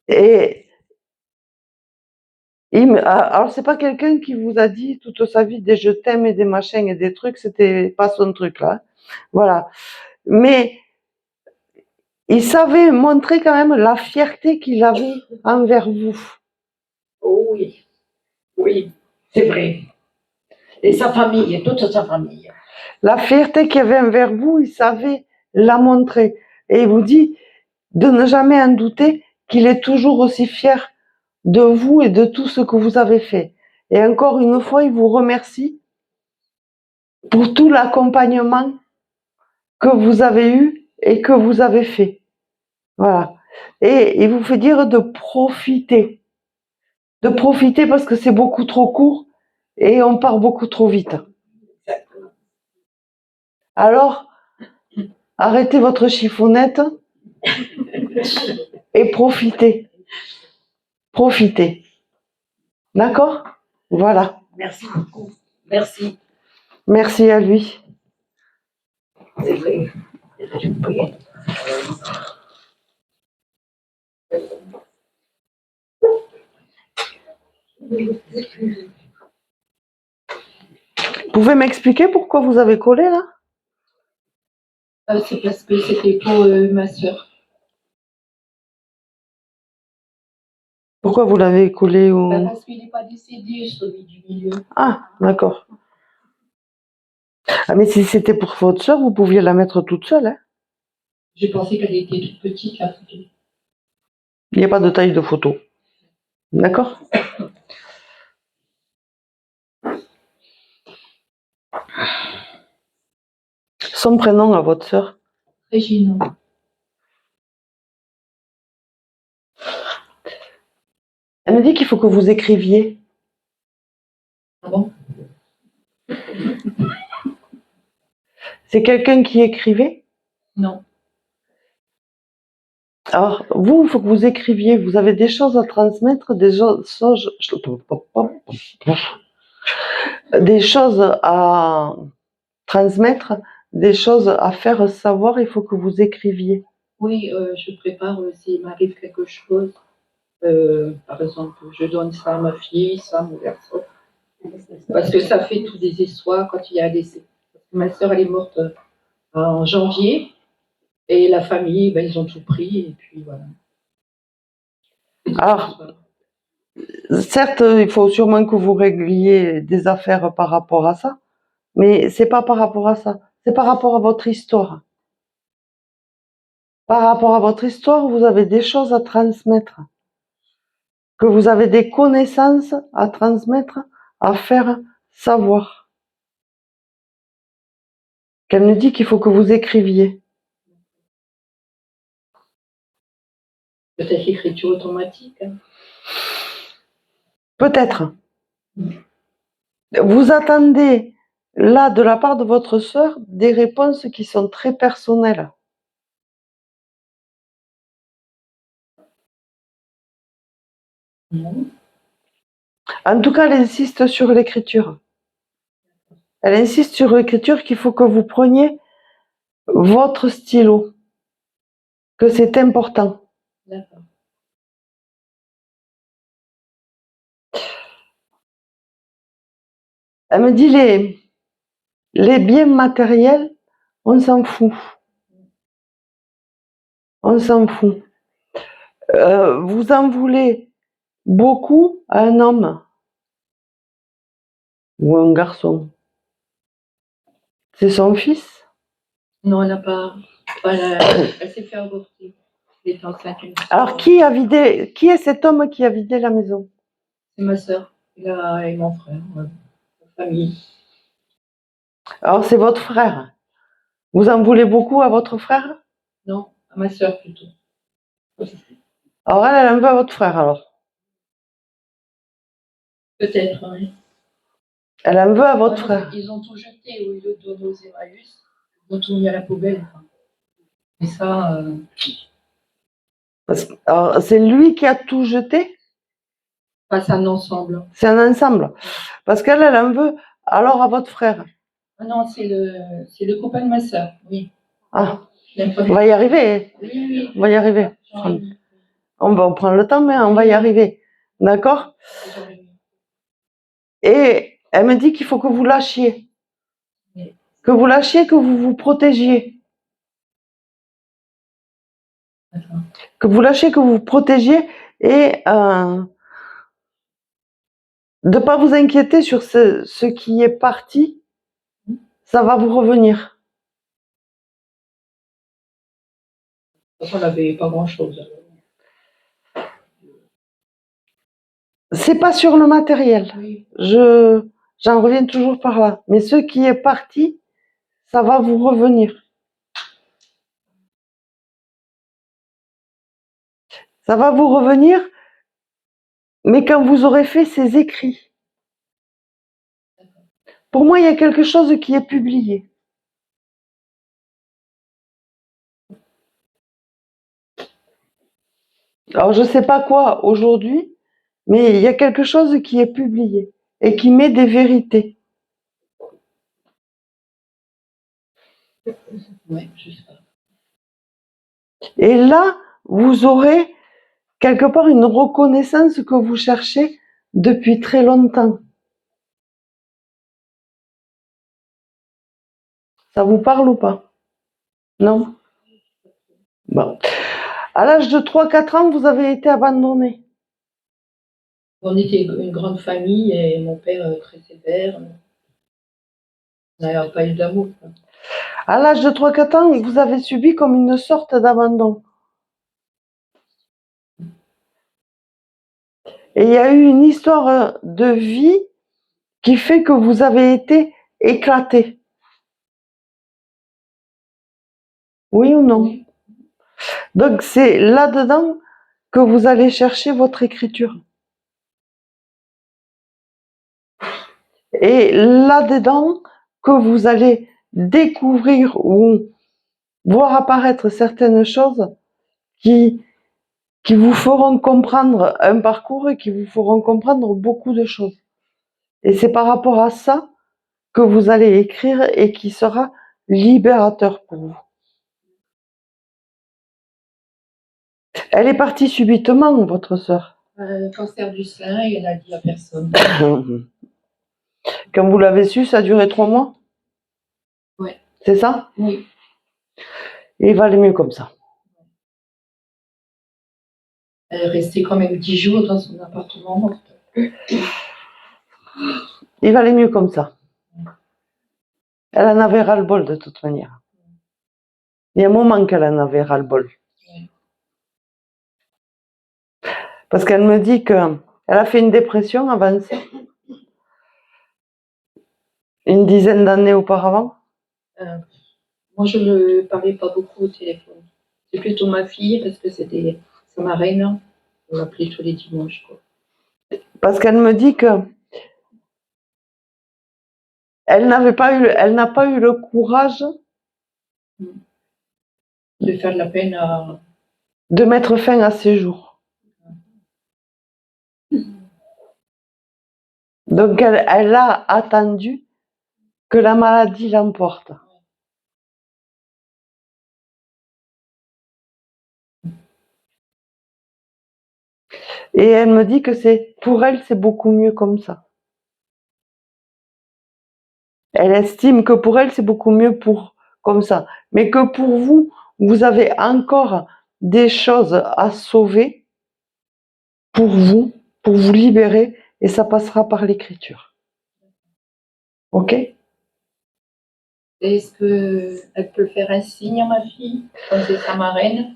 Et alors, c'est pas quelqu'un qui vous a dit toute sa vie des je t'aime et des machins et des trucs, c'était pas son truc là. Voilà. Mais il savait montrer quand même la fierté qu'il avait envers vous. Oh oui, oui, c'est vrai. Et sa famille, et toute sa famille. La fierté qu'il avait envers vous, il savait la montrer. Et il vous dit de ne jamais en douter qu'il est toujours aussi fier de vous et de tout ce que vous avez fait. Et encore une fois, il vous remercie pour tout l'accompagnement que vous avez eu et que vous avez fait. Voilà. Et il vous fait dire de profiter. De profiter parce que c'est beaucoup trop court et on part beaucoup trop vite. Exactement. Alors, arrêtez votre chiffonnette et profitez. Profitez. D'accord? Voilà. Merci beaucoup. Merci. Merci à lui. C'est vrai. Oui. Vous pouvez m'expliquer pourquoi vous avez collé là? C'est parce que c'était pour ma sœur. Pourquoi vous l'avez collé au... Parce qu'il n'est pas décédé, celui du milieu. Ah, d'accord. Ah, mais si c'était pour votre soeur, vous pouviez la mettre toute seule. Hein? J'ai pensé qu'elle était toute petite, la photo. Il n'y a pas de taille de photo. D'accord? Son prénom à votre sœur? Régine. Elle me dit qu'il faut que vous écriviez. Ah bon? C'est quelqu'un qui écrivait? Non. Alors, vous, il faut que vous écriviez. Vous avez des choses à transmettre, des choses à transmettre, des choses à faire savoir. Il faut que vous écriviez. Oui, je prépare s'il m'arrive quelque chose. Par exemple, je donne ça à ma fille, ça à mon garçon. Parce que ça fait toutes des histoires quand il y a un décès. Ma sœur, elle est morte en janvier. Et la famille, ben, ils ont tout pris. Et puis voilà. Alors, certes, il faut sûrement que vous régliez des affaires par rapport à ça, mais c'est pas par rapport à ça, c'est par rapport à votre histoire. Par rapport à votre histoire, vous avez des choses à transmettre, que vous avez des connaissances à transmettre, à faire savoir. Qu'elle me dit qu'il faut que vous écriviez. Peut-être l'écriture automatique. Hein. Peut-être. Vous attendez, là, de la part de votre sœur, des réponses qui sont très personnelles. Non. En tout cas, elle insiste sur l'écriture. Elle insiste sur l'écriture qu'il faut que vous preniez votre stylo, que c'est important. D'accord. Elle me dit les biens matériels, on s'en fout. On s'en fout. Vous en voulez beaucoup à un homme ou un garçon. C'est son fils. Non, elle n'a pas. Elle s'est fait avorter. Elle est enceinte. Alors qui est cet homme qui a vidé la maison? C'est ma soeur et mon frère, ma famille. Alors c'est votre frère. Vous en voulez beaucoup à votre frère? Non, à ma soeur plutôt. Alors elle en veut à votre frère alors. Peut-être, oui. Elle en veut à votre Ouais, frère. ils ont tout jeté au lieu de donner aux Emmaüs. Ils ont tout mis à la poubelle. Et ça, Alors, c'est lui qui a tout jeté? passe un ensemble. C'est un ensemble. Parce qu'elle en veut alors à votre frère. Ah non, c'est le copain de ma soeur, oui. Ah, Même pas- on va y arriver. Oui, oui. On va y arriver. J'en ai- On va prendre le temps, mais on va y arriver. D'accord? j'en ai- Et elle me dit qu'il faut que vous lâchiez. Oui. Que vous lâchiez, que vous vous protégiez. D'accord. Que vous lâchiez, que vous vous protégiez et de ne pas vous inquiéter sur ce qui est parti. Ça va vous revenir. De toute façon, on n'avait pas grand-chose. C'est pas sur le matériel. Oui. J'en reviens toujours par là. Mais ce qui est parti, ça va vous revenir. Ça va vous revenir, mais quand vous aurez fait ces écrits. Pour moi, il y a quelque chose qui est publié. Alors, je ne sais pas quoi aujourd'hui, mais il y a quelque chose qui est publié et qui met des vérités. Oui, je sais pas. Et là, vous aurez quelque part une reconnaissance que vous cherchez depuis très longtemps. Ça vous parle ou pas? Non? Bon. À l'âge de 3-4 ans, vous avez été abandonné. On était une grande famille et mon père très sévère. On n'avait pas eu d'amour. À l'âge de 3-4 ans, vous avez subi comme une sorte d'abandon. Et il y a eu une histoire de vie qui fait que vous avez été éclaté. Oui ou non? Oui. Donc c'est là-dedans que vous allez chercher votre écriture. Et là-dedans que vous allez découvrir ou voir apparaître certaines choses qui vous feront comprendre un parcours et qui vous feront comprendre beaucoup de choses. Et c'est par rapport à ça que vous allez écrire et qui sera libérateur pour vous. Elle est partie subitement, votre sœur. Cancer du sein, et elle a dit à personne. Quand vous l'avez su, ça a duré 3 mois? Oui. C'est ça? Oui. Et il va aller mieux comme ça. Elle est restée quand même 10 jours dans son appartement morte. Il va aller mieux comme ça. Elle en avait ras-le-bol de toute manière. Il y a un moment qu'elle en avait ras-le-bol. Oui. Parce qu'elle me dit qu'elle a fait une dépression avant ça. Une dizaine d'années auparavant. Moi, je ne parlais pas beaucoup au téléphone. C'est plutôt ma fille, parce que c'était sa marraine. On l'appelait tous les dimanches, quoi. Parce qu'elle me dit que elle n'a pas eu le courage De faire de la peine à... de mettre fin à ses jours. Donc elle a attendu que la maladie l'emporte. Et elle me dit que pour elle, c'est beaucoup mieux comme ça. Elle estime que pour elle, c'est beaucoup mieux comme ça. Mais que pour vous, vous avez encore des choses à sauver pour vous libérer, et ça passera par l'écriture. Ok? Est-ce qu'elle peut faire un signe à ma fille, comme c'est sa marraine?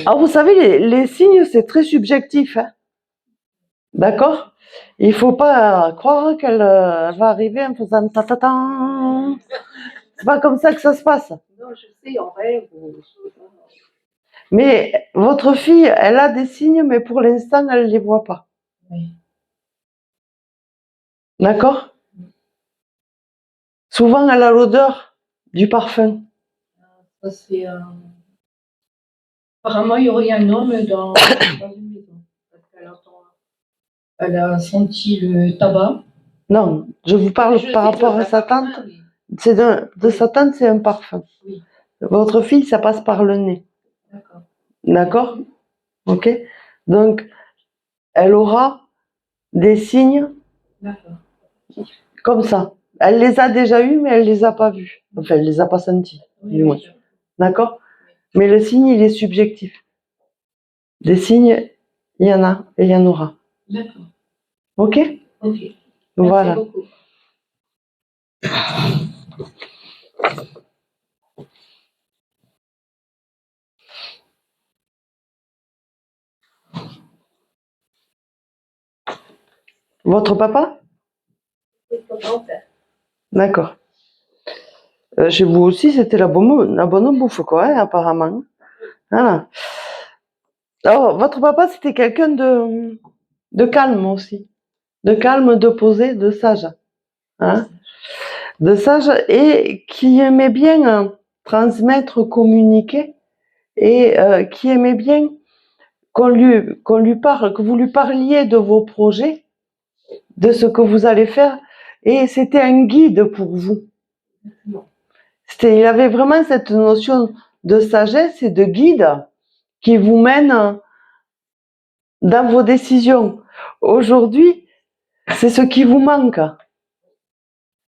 Alors vous savez, les signes, c'est très subjectif. Hein? D'accord? Il faut pas croire qu'elle va arriver en faisant ta-ta-ta. C'est pas comme ça que ça se passe. Non, je sais, en rêve. Mais votre fille, elle a des signes, mais pour l'instant, elle ne les voit pas. Oui. D'accord? Souvent, elle a l'odeur du parfum. Ça, c'est apparemment, il y aurait un homme dans une maison. Parce elle a senti le tabac. Non, je vous parle par rapport à sa tante. De sa tante, c'est un parfum. Oui. Votre fille, ça passe par le nez. D'accord. D'accord? Ok? Donc, elle aura des signes comme ça. Elle les a déjà eus, mais elle les a pas vus. Enfin, elle les a pas sentis, du moins. D'accord? Mais le signe, il est subjectif. Des signes, il y en a et il y en aura. D'accord. Ok? Ok. Voilà. Merci beaucoup. Votre papa? D'accord. Chez vous aussi, c'était la bonne bouffe, quoi, hein, apparemment. Voilà. Alors, votre papa, c'était quelqu'un de calme aussi. De calme, de posé, de sage. Hein? De sage et qui aimait bien transmettre, communiquer et qui aimait bien qu'on lui parle, que vous lui parliez de vos projets, de ce que vous allez faire, et c'était un guide pour vous. Il avait vraiment cette notion de sagesse et de guide qui vous mène dans vos décisions. Aujourd'hui, c'est ce qui vous manque.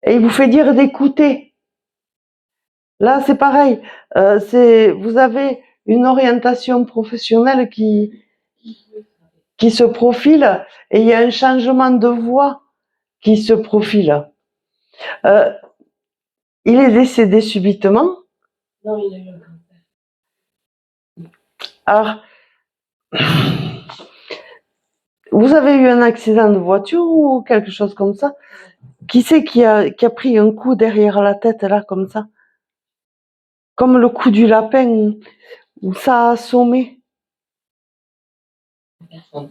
Et il vous fait dire d'écouter. Là, c'est pareil. Vous avez une orientation professionnelle qui se profile et il y a un changement de voie qui se profile. Il est décédé subitement. Non, il a eu un cancer. Alors, vous avez eu un accident de voiture ou quelque chose comme ça? Qui c'est qui a pris un coup derrière la tête, là, comme ça? Comme le coup du lapin où ça a assommé. Personne.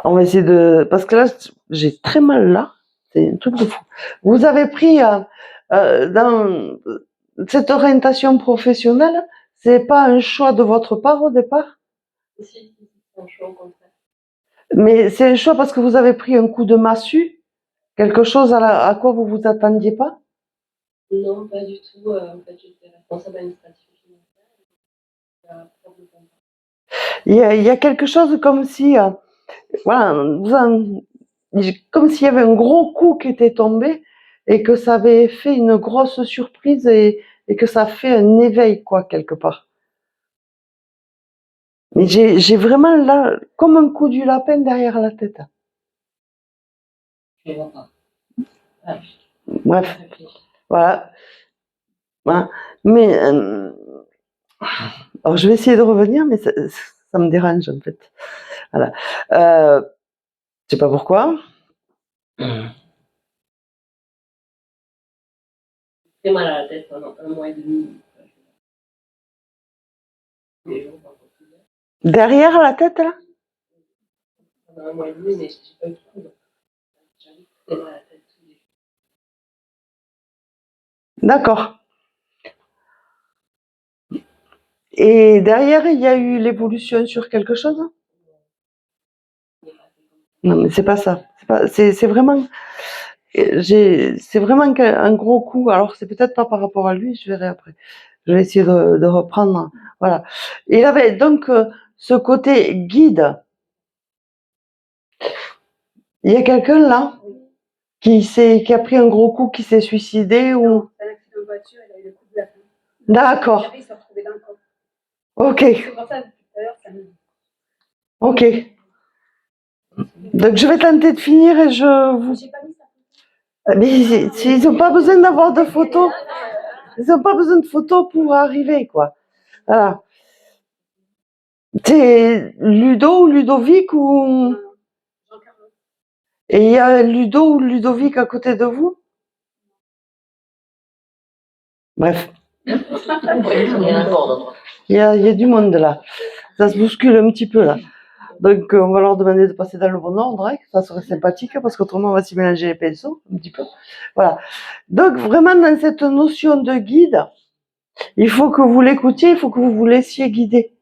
On va essayer de... Parce que là, j'ai très mal là. C'est un truc de fou. Vous avez pris dans cette orientation professionnelle, c'est pas un choix de votre part au départ? Si, c'est un choix au contraire. Mais c'est un choix parce que vous avez pris un coup de massue? Quelque chose à quoi vous vous attendiez pas? Non, pas du tout. En fait, j'étais responsable administratif financier. Il y a quelque chose comme si... voilà, comme s'il y avait un gros coup qui était tombé et que ça avait fait une grosse surprise et que ça fait un éveil, quoi, quelque part. Mais j'ai vraiment là, comme un coup du lapin derrière la tête. Je vois pas. Ah, Bref, voilà. Voilà. Mais, alors je vais essayer de revenir, mais ça me dérange, en fait. Voilà. Je sais pas pourquoi. j'ai mal à la tête pendant 1 mois et demi. Les jours, pas possible. Derrière la tête, là? Pendant 1 mois et demi, mais j'ai pas eu de coup. J'arrive très mal à la tête tous les jours. D'accord. Et derrière, il y a eu l'évolution sur quelque chose? Non, mais c'est pas ça. C'est vraiment, c'est vraiment un gros coup. Alors, c'est peut-être pas par rapport à lui, je verrai après. Je vais essayer de reprendre. Voilà. Il avait donc ce côté guide. Il y a quelqu'un là qui a pris un gros coup, qui s'est suicidé ou. C'est un accident de voiture, il a eu le coup de la peau. D'accord. Après, il s'est retrouvé dans le corps. Ok. C'est pour ça, tout à l'heure, ça me. Ok. Donc je vais tenter de finir et je vous. J'ai pas mis ça. Mais ils n'ont pas besoin d'avoir de photos. Ils n'ont pas besoin de photos pour arriver, quoi. Voilà. C'est Ludo ou Ludovic ou. Et il y a Ludo ou Ludovic à côté de vous? Bref. Il y a du monde là. Ça se bouscule un petit peu là. Donc on va leur demander de passer dans le bon ordre, hein, ça serait sympathique parce qu'autrement on va s'y mélanger les pinceaux un petit peu. Voilà. Donc vraiment dans cette notion de guide, il faut que vous l'écoutiez, il faut que vous vous laissiez guider.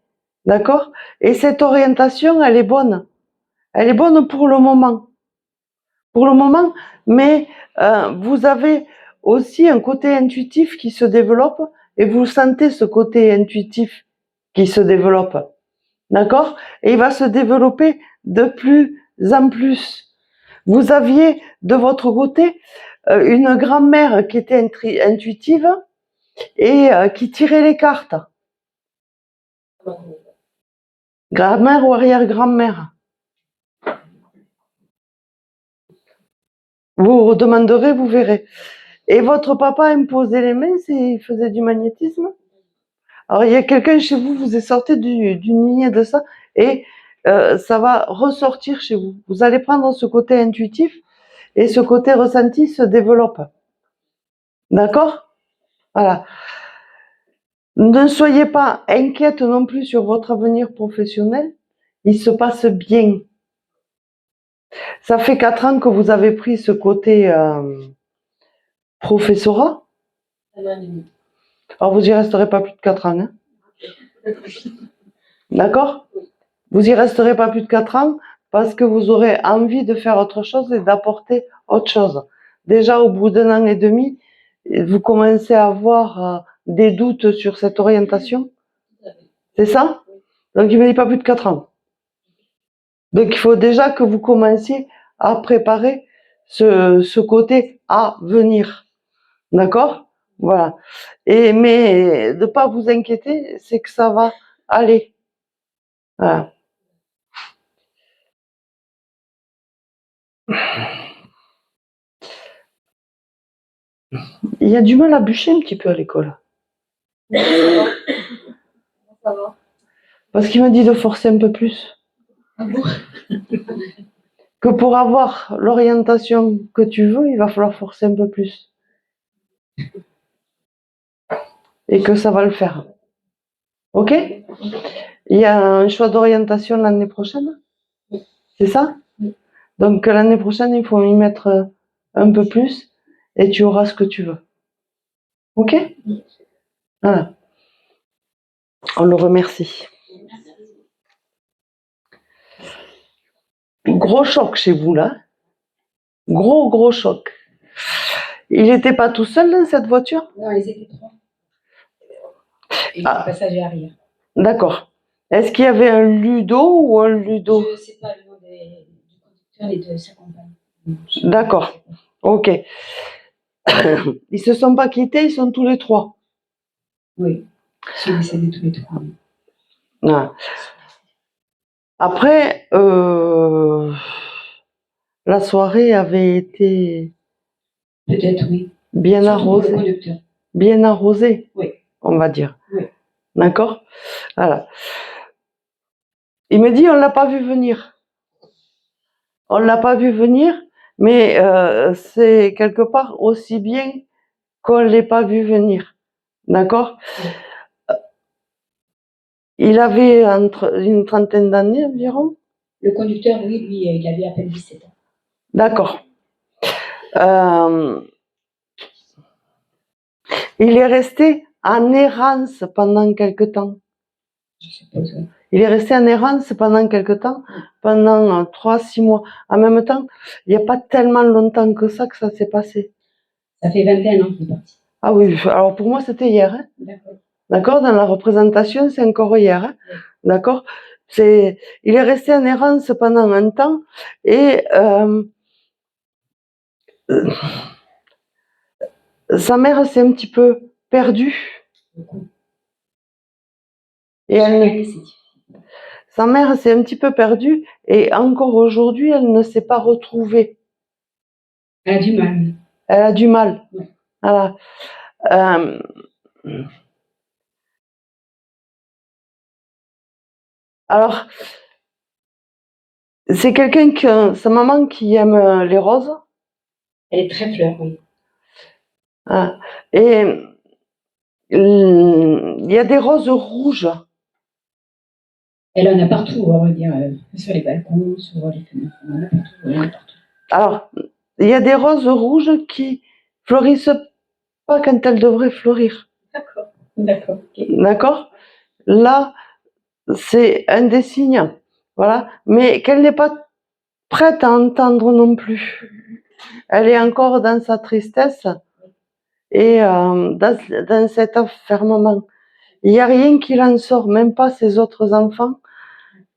D'accord? Et cette orientation, elle est bonne. Elle est bonne pour le moment. Pour le moment, mais vous avez aussi un côté intuitif qui se développe et vous sentez ce côté intuitif qui se développe. D'accord? Et il va se développer de plus en plus. Vous aviez de votre côté une grand-mère qui était intuitive et qui tirait les cartes. Grand-mère ou arrière-grand-mère. Vous demanderez, vous verrez. Et votre papa imposait les mains, il faisait du magnétisme. Alors il y a quelqu'un chez vous, vous êtes sorti d'une lignée de ça, et ça va ressortir chez vous. Vous allez prendre ce côté intuitif, et ce côté ressenti se développe. D'accord? Voilà. Ne soyez pas inquiète non plus sur votre avenir professionnel. Il se passe bien. Ça fait 4 ans que vous avez pris ce côté professorat. Alors vous y resterez pas plus de 4 ans. Hein? D'accord? Vous y resterez pas plus de 4 ans parce que vous aurez envie de faire autre chose et d'apporter autre chose. Déjà au bout d'1 an et demi, vous commencez à avoir des doutes sur cette orientation. C'est ça? Donc il ne me dit pas plus de 4 ans. Donc il faut déjà que vous commenciez à préparer ce côté à venir. D'accord? Voilà. Mais de ne pas vous inquiéter, c'est que ça va aller. Voilà. Il y a du mal à bûcher un petit peu à l'école. Ça va. Parce qu'il m'a dit de forcer un peu plus. Que pour avoir l'orientation que tu veux, il va falloir forcer un peu plus. Et que ça va le faire. Ok? Il y a un choix d'orientation l'année prochaine? C'est ça? Donc l'année prochaine, il faut y mettre un peu plus et tu auras ce que tu veux. Ok? Voilà. On le remercie. Gros choc chez vous là. Gros choc. Il n'était pas tout seul dans cette voiture? Non, ils étaient 3. Et le passager arrière. D'accord. Est-ce qu'il y avait un Ludo ou un Ludo? Je ne sais pas le nom du conducteur et de sa compagne. D'accord. Ok. Ils se sont pas quittés, ils sont tous les 3. Oui. Ils sont décédés tous les 3. Ah. Après, la soirée avait été Peut-être, oui. bien Surtout pour le arrosée. conducteur. Bien arrosée, Oui. on va dire. Oui. D'accord? Voilà. Il me dit, on l'a pas vu venir. On l'a pas vu venir, mais c'est quelque part aussi bien qu'on l'ait pas vu venir. D'accord? Il avait une trentaine d'années environ. Le conducteur, oui, lui, il avait à peine 17 ans. D'accord. Il est resté en errance pendant quelque temps. Je suppose, oui. il est resté en errance pendant quelque temps, pendant 3-6 mois. En même temps, il n'y a pas tellement longtemps que ça s'est passé. Ça fait 21 ans qu'il est parti. Ah oui, alors pour moi, c'était hier. Hein. D'accord. D'accord? Dans la représentation, c'est encore hier. Hein. Oui. D'accord? Il est resté en errance pendant un temps et sa mère s'est un petit peu perdue. Et sa mère s'est un petit peu perdue et encore aujourd'hui, elle ne s'est pas retrouvée. Elle a du mal. Elle a du mal. Oui. Voilà. Alors, c'est quelqu'un sa maman qui aime les roses. Elle est très fleur, oui. Ah. Et il y a des roses rouges. Elle en a partout, on va dire, sur les balcons, sur les fenêtres, elle en a partout, elle en a partout. Alors, il y a des roses rouges qui fleurissent pas quand elles devraient fleurir. D'accord, d'accord. Okay. D'accord? Là, c'est un des signes. Voilà. Mais qu'elle n'est pas prête à entendre non plus. Elle est encore dans sa tristesse et dans cet enfermement. Il n'y a rien qui l'en sort, même pas ses autres enfants,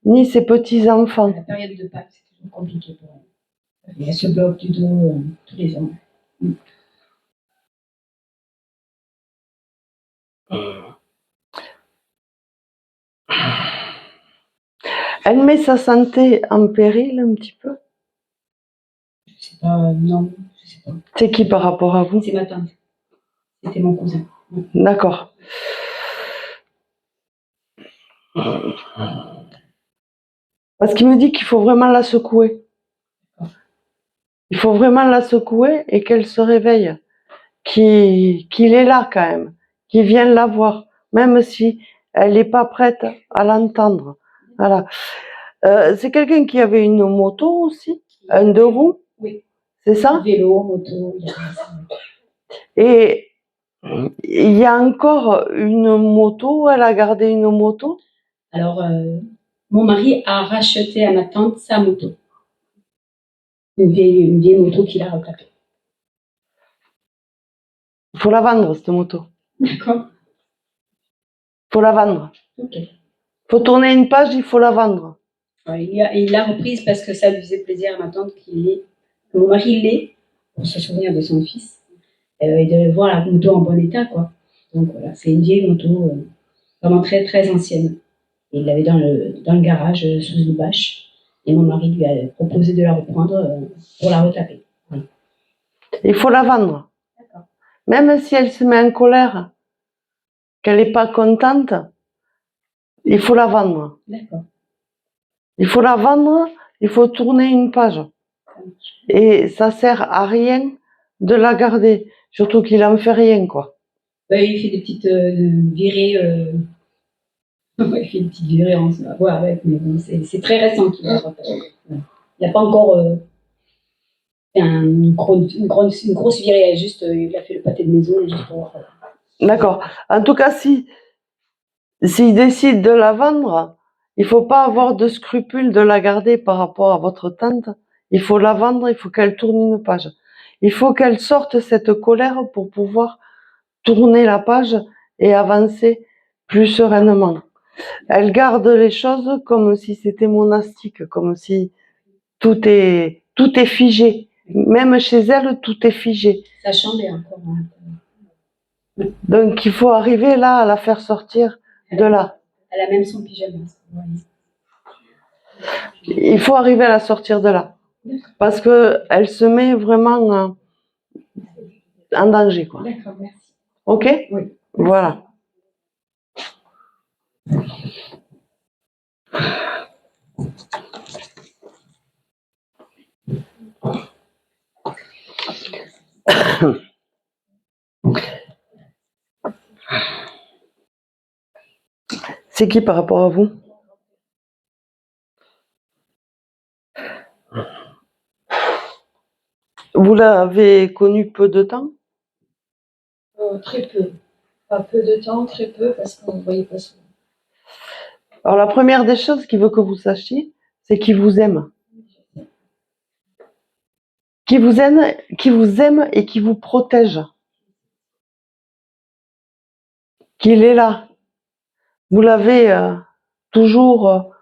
ni ses petits-enfants. La période de Pâques, c'est toujours compliqué pour elle. Elle se bloque du dos tous les ans. Elle met sa santé en péril un petit peu. Je sais pas, non, je sais pas. C'est qui par rapport à vous? C'est ma tante. C'était mon cousin. D'accord. Parce qu'il me dit qu'il faut vraiment la secouer. Il faut vraiment la secouer et qu'elle se réveille. Qu'il est là quand même. Qu'il vienne la voir. Même si elle n'est pas prête à l'entendre. Voilà. C'est quelqu'un qui avait une moto aussi, un 2 roues. Oui. C'est ça? Vélo, moto, il y a ça. Et il y a encore une moto, elle a gardé une moto. Alors, mon mari a racheté à ma tante sa moto. Une vieille moto qu'il a recapée. Il faut la vendre, cette moto. D'accord. Il faut la vendre. Ok. Il faut tourner une page, il faut la vendre. Ouais, il l'a reprise parce que ça lui faisait plaisir à ma tante que mon mari l'ait, pour se souvenir de son fils, et de voir la moto en bon état, quoi. Donc voilà, c'est une vieille moto vraiment très très ancienne. Et il l'avait dans le garage sous une bâche. Et mon mari lui a proposé de la reprendre pour la retaper. Oui. Il faut la vendre. D'accord. Même si elle se met en colère, qu'elle n'est pas contente, il faut la vendre. D'accord. Il faut la vendre, il faut tourner une page. Et ça sert à rien de la garder. Surtout qu'il en fait rien, quoi. Il fait des petites virées. Il fait des petites virées, on se va voir avec, mais bon, c'est très récent qu'il a repéré. Il n'a pas encore fait une grosse virée, juste il a fait le pâté de maison juste pour voir. D'accord. En tout cas, s'il décide de la vendre, il faut pas avoir de scrupule de la garder par rapport à votre tante. Il faut la vendre, il faut qu'elle tourne une page. Il faut qu'elle sorte cette colère pour pouvoir tourner la page et avancer plus sereinement. Elle garde les choses comme si c'était monastique, comme si tout est figé. Même chez elle, tout est figé. Sa chambre est encore. Donc il faut arriver là à la faire sortir de là. Elle a même son pyjama. Il faut arriver à la sortir de là. Parce que elle se met vraiment en danger, quoi. D'accord, merci. Ok? Oui. Voilà. C'est qui par rapport à vous? Vous l'avez connu peu de temps? Très peu. Pas peu de temps, très peu, parce qu'on ne voyait pas souvent. Alors, la première des choses qu'il veut que vous sachiez, c'est qu'il vous aime. Qu'il vous aime et qui vous protège. Qu'il est là. Vous l'avez toujours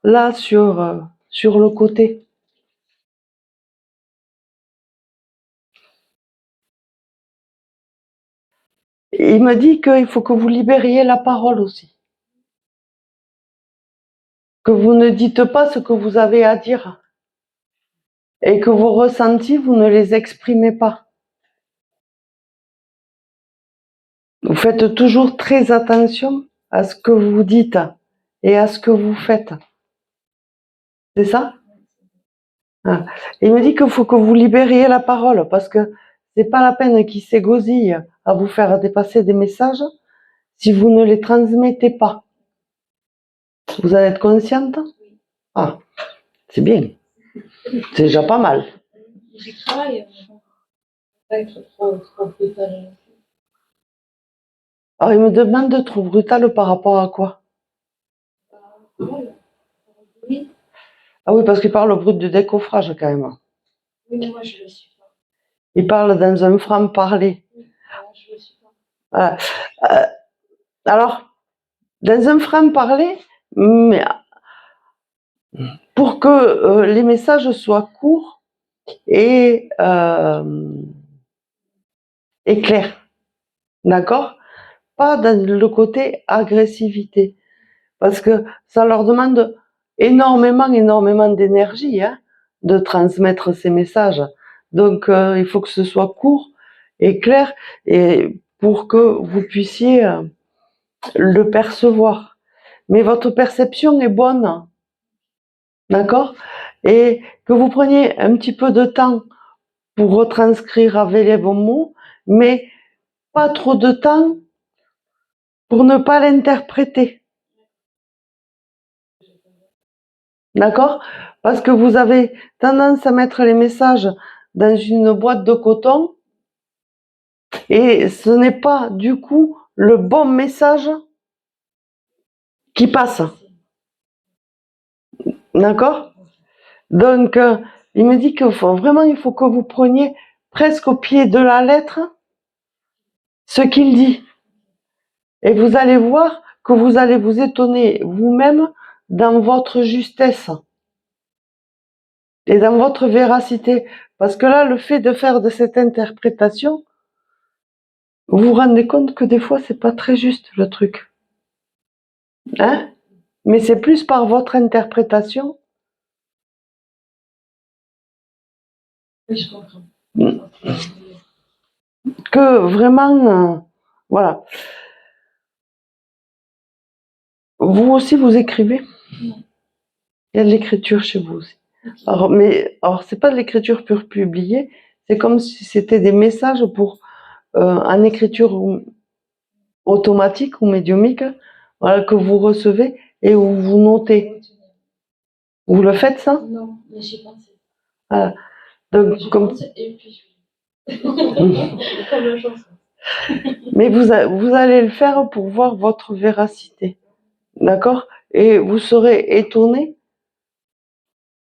là sur le côté. Et il me dit qu'il faut que vous libériez la parole aussi. Que vous ne dites pas ce que vous avez à dire. Et que vos ressentis, vous ne les exprimez pas. Vous faites toujours très attention à ce que vous dites et à ce que vous faites. C'est ça? Ah. Il me dit qu'il faut que vous libériez la parole parce que c'est pas la peine qu'il s'égosille à vous faire dépasser des messages si vous ne les transmettez pas. Vous en êtes consciente? Ah, c'est bien. C'est déjà pas mal. J'y travaille, pas être trop brutal. Alors, il me demande de trop brutal par rapport à quoi? Oui, Ah oui, parce qu'il parle au brut de décoffrage quand même. oui, mais moi je le suis pas. Il parle dans un franc-parler. Moi, je le suis pas. Voilà. Alors, dans un franc-parler, mais pour que les messages soient courts et clairs, d'accord? Pas dans le côté agressivité, parce que ça leur demande énormément d'énergie de transmettre ces messages. Donc, il faut que ce soit court et clair, et pour que vous puissiez le percevoir. Mais votre perception est bonne, d'accord? Et que vous preniez un petit peu de temps pour retranscrire avec les bons mots, mais pas trop de temps pour ne pas l'interpréter. D'accord? Parce que vous avez tendance à mettre les messages dans une boîte de coton et ce n'est pas du coup le bon message qui passe. D'accord? Donc, il me dit qu'il faut que vous preniez presque au pied de la lettre ce qu'il dit. Et vous allez voir que vous allez vous étonner vous-même dans votre justesse et dans votre véracité. Parce que là, le fait de faire de cette interprétation, vous vous rendez compte que des fois, c'est pas très juste le truc. Hein? Mais c'est plus par votre interprétation Oui, je comprends. que vraiment, voilà. Vous aussi, vous écrivez? Non. Il y a de l'écriture chez vous aussi. Alors, c'est pas de l'écriture pure publiée, c'est comme si c'était des messages pour en écriture automatique ou médiumique, voilà, que vous recevez et où vous notez. Vous le faites ça? Non, mais j'y pensais. Voilà. Donc, J'y comme... pensais et puis je comme la chanson. Mais vous allez le faire pour voir votre véracité. D'accord? Et vous serez étonné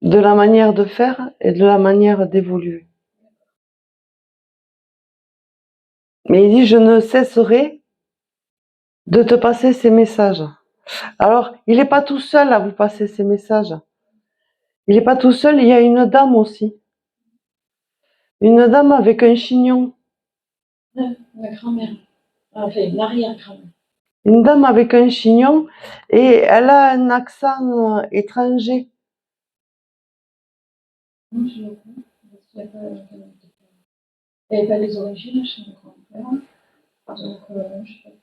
de la manière de faire et de la manière d'évoluer. Mais il dit, je ne cesserai de te passer ces messages. Alors, il n'est pas tout seul à vous passer ces messages. Il n'est pas tout seul, il y a une dame aussi. Une dame avec un chignon. Ma grand-mère. Enfin, l'arrière-grand-mère. Une dame avec un chignon et elle a un accent étranger. Non, je le vois. Elle n'avait pas les origines chez mon grand-père. Donc, je sais pas.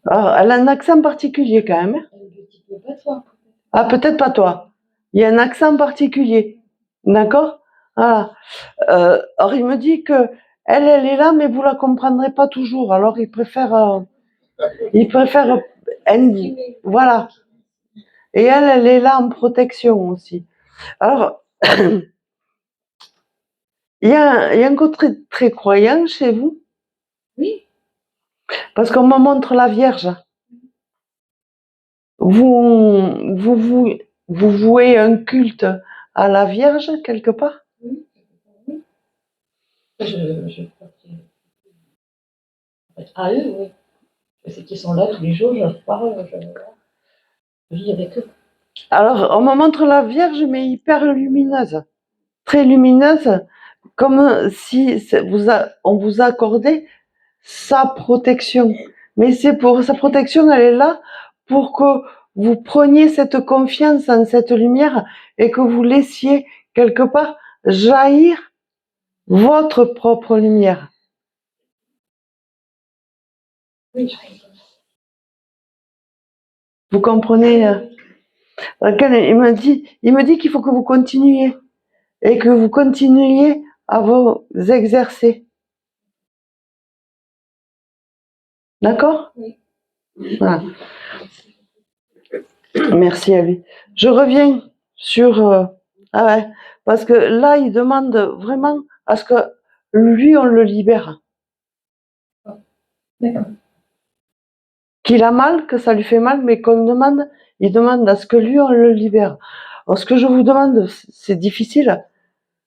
Alors, elle a un accent particulier quand même. Elle est un petit peu pas toi. Ah, peut-être pas toi. Il y a un accent particulier. D'accord? Voilà. Alors, il me dit que elle est là, mais vous la comprendrez pas toujours. Alors, il préfère voilà. Et elle est là en protection aussi. Alors, il y a un côté très, très croyant chez vous. Oui. Parce qu'on me montre la Vierge. vous vouez un culte à la Vierge quelque part? Oui, je crois à eux, oui. Je sais qu'ils sont là tous les jours, je parle, je vis avec eux. Alors, on me montre la Vierge, mais hyper lumineuse, très lumineuse, comme si on vous accordait sa protection. Mais c'est pour sa protection, elle est là pour que vous preniez cette confiance en cette lumière et que vous laissiez quelque part jaillir votre propre lumière. Oui, Vous comprenez? Il me dit qu'il faut que vous continuiez et que vous continuiez à vous exercer. D'accord? Oui. Voilà. Merci à lui. Je reviens sur... ah ouais, parce que là, il demande vraiment à ce que lui, on le libère. D'accord. Qu'il a mal, que ça lui fait mal, mais il demande à ce que lui, on le libère. Alors, ce que je vous demande, c'est difficile.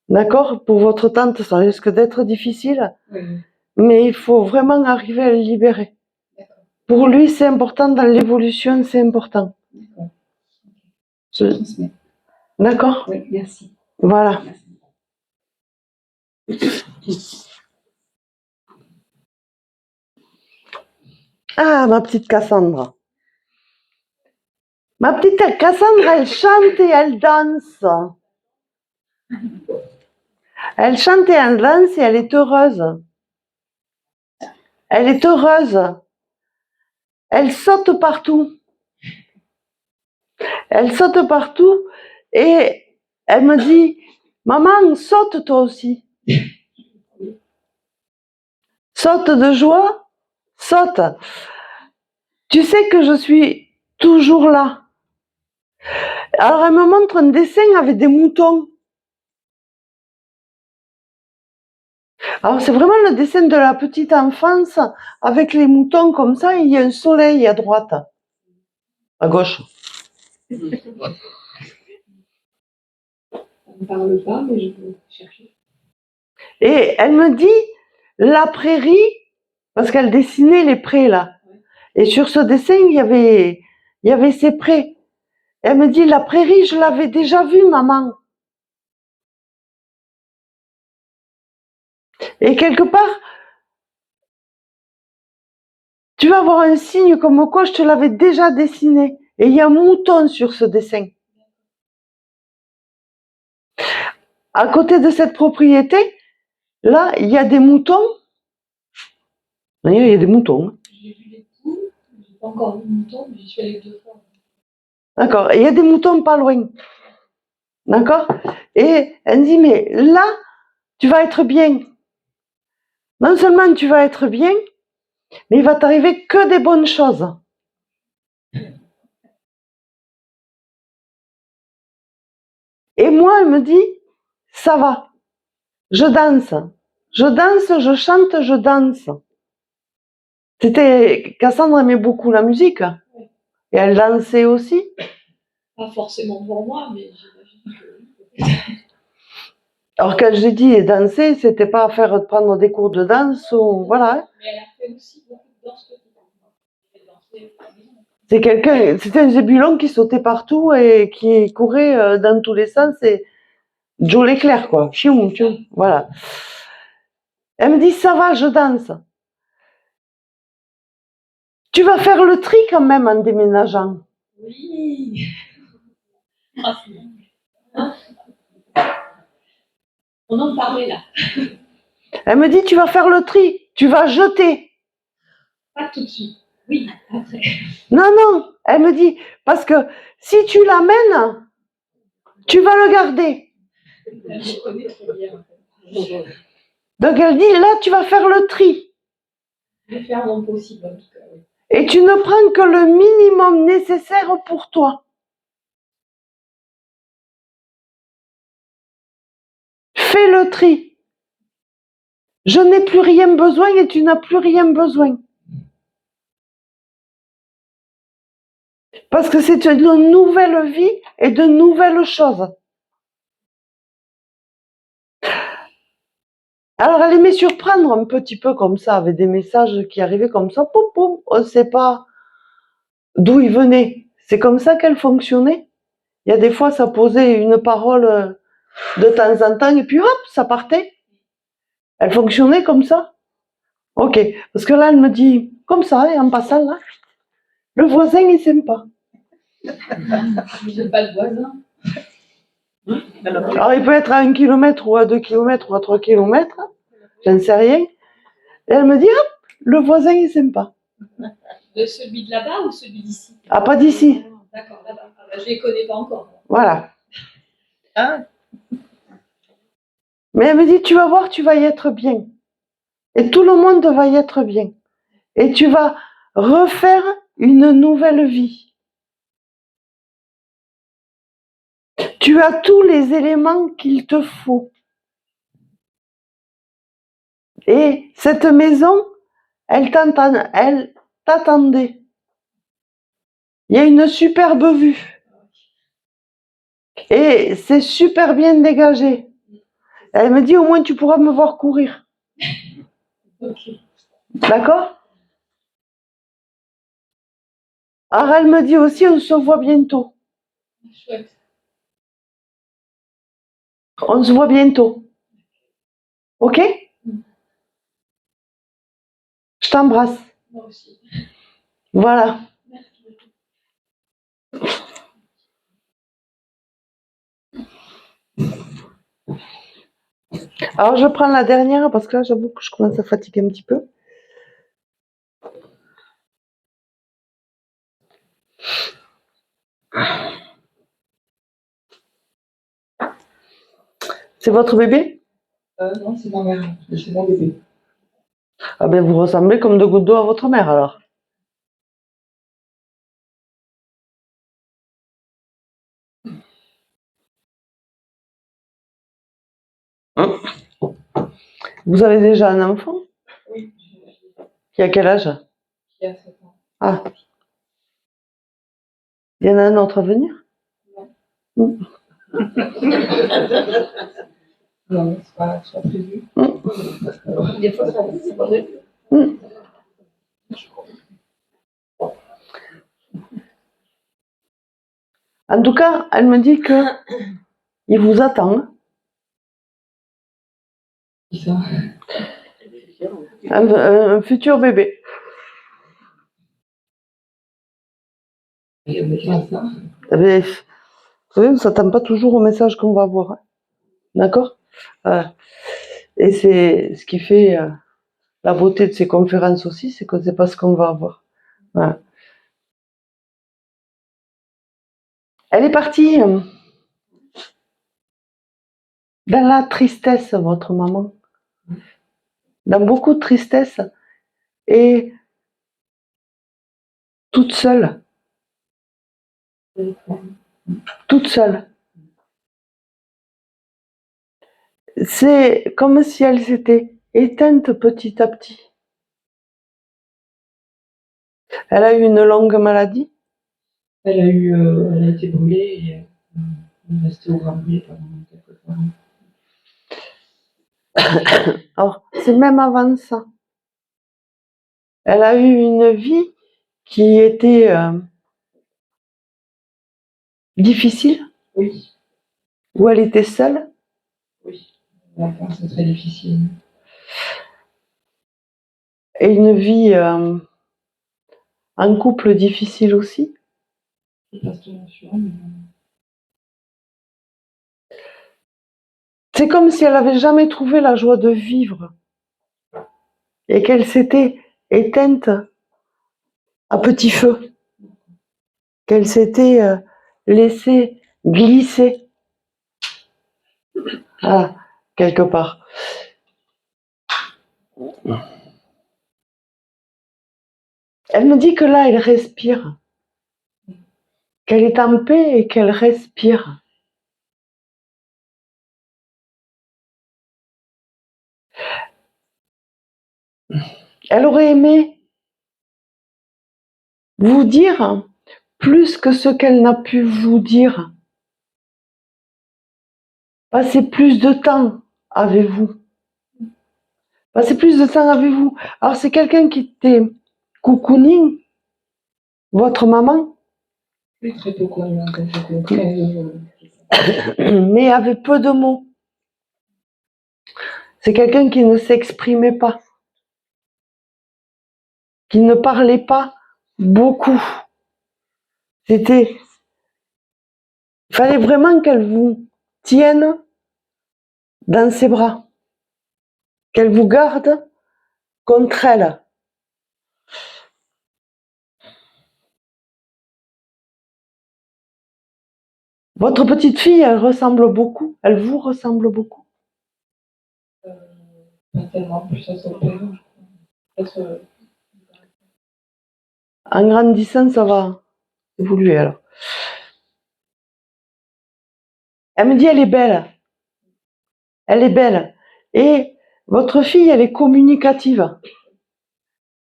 D'accord? Pour votre tante, ça risque d'être difficile. Oui. Mais il faut vraiment arriver à le libérer. D'accord. Pour lui, c'est important. Dans l'évolution, c'est important. D'accord. Je transmets. D'accord? Oui, merci. Voilà. Ah, ma petite Cassandra. Ma petite Cassandra, elle chante et elle danse. Elle chante et elle danse et elle est heureuse. Elle est heureuse. Elle saute partout. Elle saute partout et elle me dit, maman, saute toi aussi. Saute de joie, saute. Tu sais que je suis toujours là. Alors elle me montre un dessin avec des moutons. Alors c'est vraiment le dessin de la petite enfance avec les moutons comme ça, et il y a un soleil à droite, à gauche. On ne parle pas, mais je peux chercher. Et elle me dit, la prairie, parce qu'elle dessinait les prés là. Et sur ce dessin, il y avait ces prés. Elle me dit, la prairie, je l'avais déjà vue, maman. Et quelque part, tu vas avoir un signe comme quoi je te l'avais déjà dessiné. Et il y a un mouton sur ce dessin. À côté de cette propriété, là, il y a des moutons. Il y a des moutons. J'ai vu les poules, j'ai pas encore vu le mouton, mais j'y suis allée 2 fois. D'accord. Et il y a des moutons pas loin. D'accord? Et elle me dit, mais là, tu vas être bien. Non seulement tu vas être bien, mais il va t'arriver que des bonnes choses. Et moi, elle me dit, ça va. Je danse. Je danse, je chante, je danse. Cassandra aimait beaucoup la musique. Et elle dansait aussi. Pas forcément pour moi, mais j'imagine que. Alors quand j'ai dit danser, c'était pas prendre des cours de danse ou voilà. Mais elle a fait aussi beaucoup de danse petite. C'était un zébulon qui sautait partout et qui courait dans tous les sens. Et Joe l'éclair, quoi. Chioum, chioum. Voilà. Elle me dit, ça va, je danse. Tu vas faire le tri quand même en déménageant. Oui. On en parlait là. Elle me dit, tu vas faire le tri. Tu vas jeter. Pas tout de suite. Oui, après. Non, non. Elle me dit, parce que si tu l'amènes, tu vas le garder. Je connais très bien. Donc elle dit, là, tu vas faire le tri. Je vais faire mon possible, en tout cas. Oui. Et tu ne prends que le minimum nécessaire pour toi. Fais le tri. Je n'ai plus rien besoin et tu n'as plus rien besoin. Parce que c'est une nouvelle vie et de nouvelles choses. Alors, elle aimait surprendre un petit peu comme ça, avec des messages qui arrivaient comme ça, poum, poum, on ne sait pas d'où ils venaient. C'est comme ça qu'elle fonctionnait. Il y a des fois, ça posait une parole de temps en temps, et puis hop, ça partait. Elle fonctionnait comme ça. Ok, parce que là, elle me dit, comme ça, et en passant là, le voisin, il s'aime pas. Je n'ai pas de voisin. Alors, il peut être à 1 kilomètre ou à 2 kilomètres ou à 3 kilomètres, j'en sais rien. Et elle me dit, hop, le voisin, il s'aime pas. De celui de là-bas ou celui d'ici? Ah, pas d'ici. D'accord, là-bas. Ah bah, je ne les connais pas encore. Voilà. Ah, Mais elle me dit, tu vas voir, tu vas y être bien. Et tout le monde va y être bien. Et tu vas refaire une nouvelle vie. Tu as tous les éléments qu'il te faut. Et cette maison, elle t'attendait. Il y a une superbe vue. Et c'est super bien dégagé. Elle me dit, au moins tu pourras me voir courir. D'accord? Alors elle me dit aussi, on se voit bientôt. Chouette. On se voit bientôt. Ok? Je t'embrasse. Moi aussi. Voilà. Alors je prends la dernière parce que là j'avoue que je commence à fatiguer un petit peu. C'est votre bébé? Non, c'est ma mère. C'est mon bébé. Ah ben vous ressemblez comme deux gouttes d'eau à votre mère alors. Hein? Vous avez déjà un enfant? Oui, Qui a quel âge? qui a 7 ans. Ah. Il y en a un autre à venir? Non. Non, c'est pas prévu. Des fois, ça va. En tout cas, elle me dit que il vous attend. Qui ça? Un futur bébé. Il y a ça. Mais, vous savez, on ne s'attend pas toujours au message qu'on va avoir. Hein. D'accord? Voilà. Et c'est ce qui fait la beauté de ces conférences aussi, c'est qu'on ne sait pas ce qu'on va avoir. Voilà. Elle est partie dans la tristesse, votre maman. Dans beaucoup de tristesse. Et toute seule. Toute seule. C'est comme si elle s'était éteinte petit à petit. Elle a eu une longue maladie. Elle a été brûlée et elle est restée au grand brûlé pendant quelques temps. Alors, c'est même avant ça. Elle a eu une vie qui était difficile, Oui, où elle était seule. oui. L'enfance, c'est très difficile. Et une vie en couple difficile aussi. Je passe tout sur mais... C'est comme si elle n'avait jamais trouvé la joie de vivre et qu'elle s'était éteinte à petit feu, qu'elle s'était laissée glisser quelque part. Elle me dit que là, elle respire, qu'elle est en paix et qu'elle respire. Elle aurait aimé vous dire plus que ce qu'elle n'a pu vous dire. Passez plus de temps avec vous. Passez plus de temps avec vous. Alors, c'est quelqu'un qui était cocooning, votre maman, Oui, très peu connu, hein, donc je comprends. mais avec peu de mots. C'est quelqu'un qui ne s'exprimait pas, qui ne parlait pas beaucoup. Il fallait vraiment qu'elle vous tienne dans ses bras, qu'elle vous garde contre elle. Votre petite fille, elle ressemble beaucoup, elle vous ressemble beaucoup. Pas tellement, plus ça s'opère. En grandissant, ça va évoluer alors. Elle me dit, elle est belle. Elle est belle. Et votre fille, elle est communicative.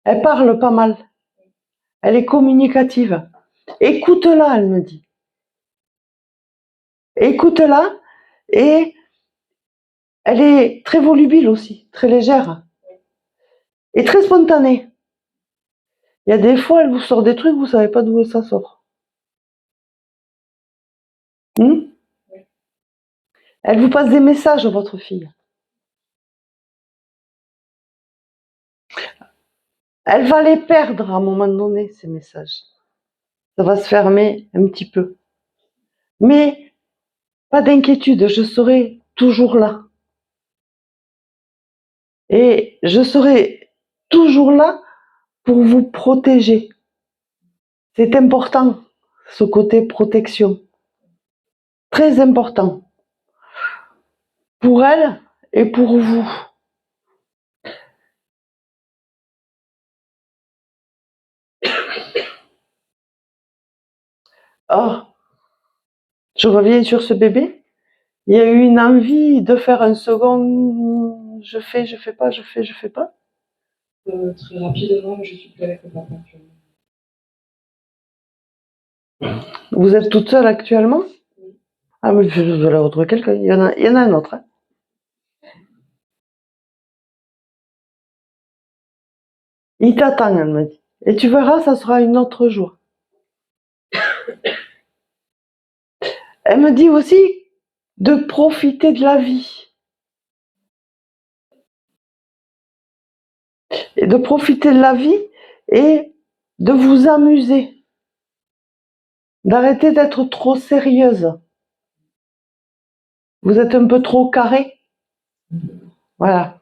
Elle parle pas mal. Elle est communicative. Écoute-la, elle me dit. Écoute-la. Et elle est très volubile aussi, très légère. Et très spontanée. Il y a des fois, elle vous sort des trucs, vous savez pas d'où ça sort. Elle vous passe des messages, votre fille. Elle va les perdre à un moment donné, ces messages. Ça va se fermer un petit peu. Mais pas d'inquiétude, je serai toujours là. Et je serai toujours là pour vous protéger. C'est important, ce côté protection. Très important. Pour elle et pour vous. Oh, je reviens sur ce bébé. Il y a eu une envie de faire un second, je fais pas. Très rapidement, mais je suis plus avec le papa actuellement. Vous êtes toute seule actuellement? Ah, mais je vais la retrouver quelqu'un. Il y en a un autre. Hein. Il t'attend, elle me dit. Et tu verras, ça sera une autre joie. Elle me dit aussi de profiter de la vie. Et de profiter de la vie et de vous amuser. D'arrêter d'être trop sérieuse. Vous êtes un peu trop carré. Voilà.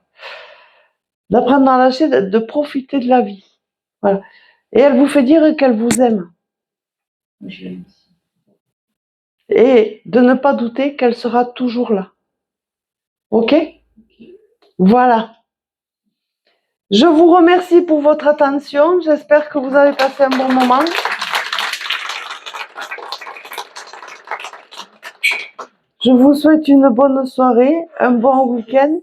D'apprendre à lâcher, de profiter de la vie. Voilà. Et elle vous fait dire qu'elle vous aime. Je l'aime aussi. Et de ne pas douter qu'elle sera toujours là. Ok? Voilà. Je vous remercie pour votre attention. J'espère que vous avez passé un bon moment. Je vous souhaite une bonne soirée, un bon week-end.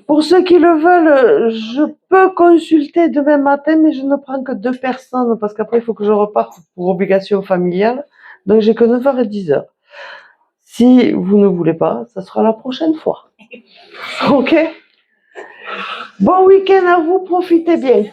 Pour ceux qui le veulent, je peux consulter demain matin, mais je ne prends que 2 personnes parce qu'après, il faut que je reparte pour obligation familiale. Donc, j'ai que 9h et 10h. Si vous ne voulez pas, ça sera la prochaine fois. Ok? Bon week-end à vous, profitez bien.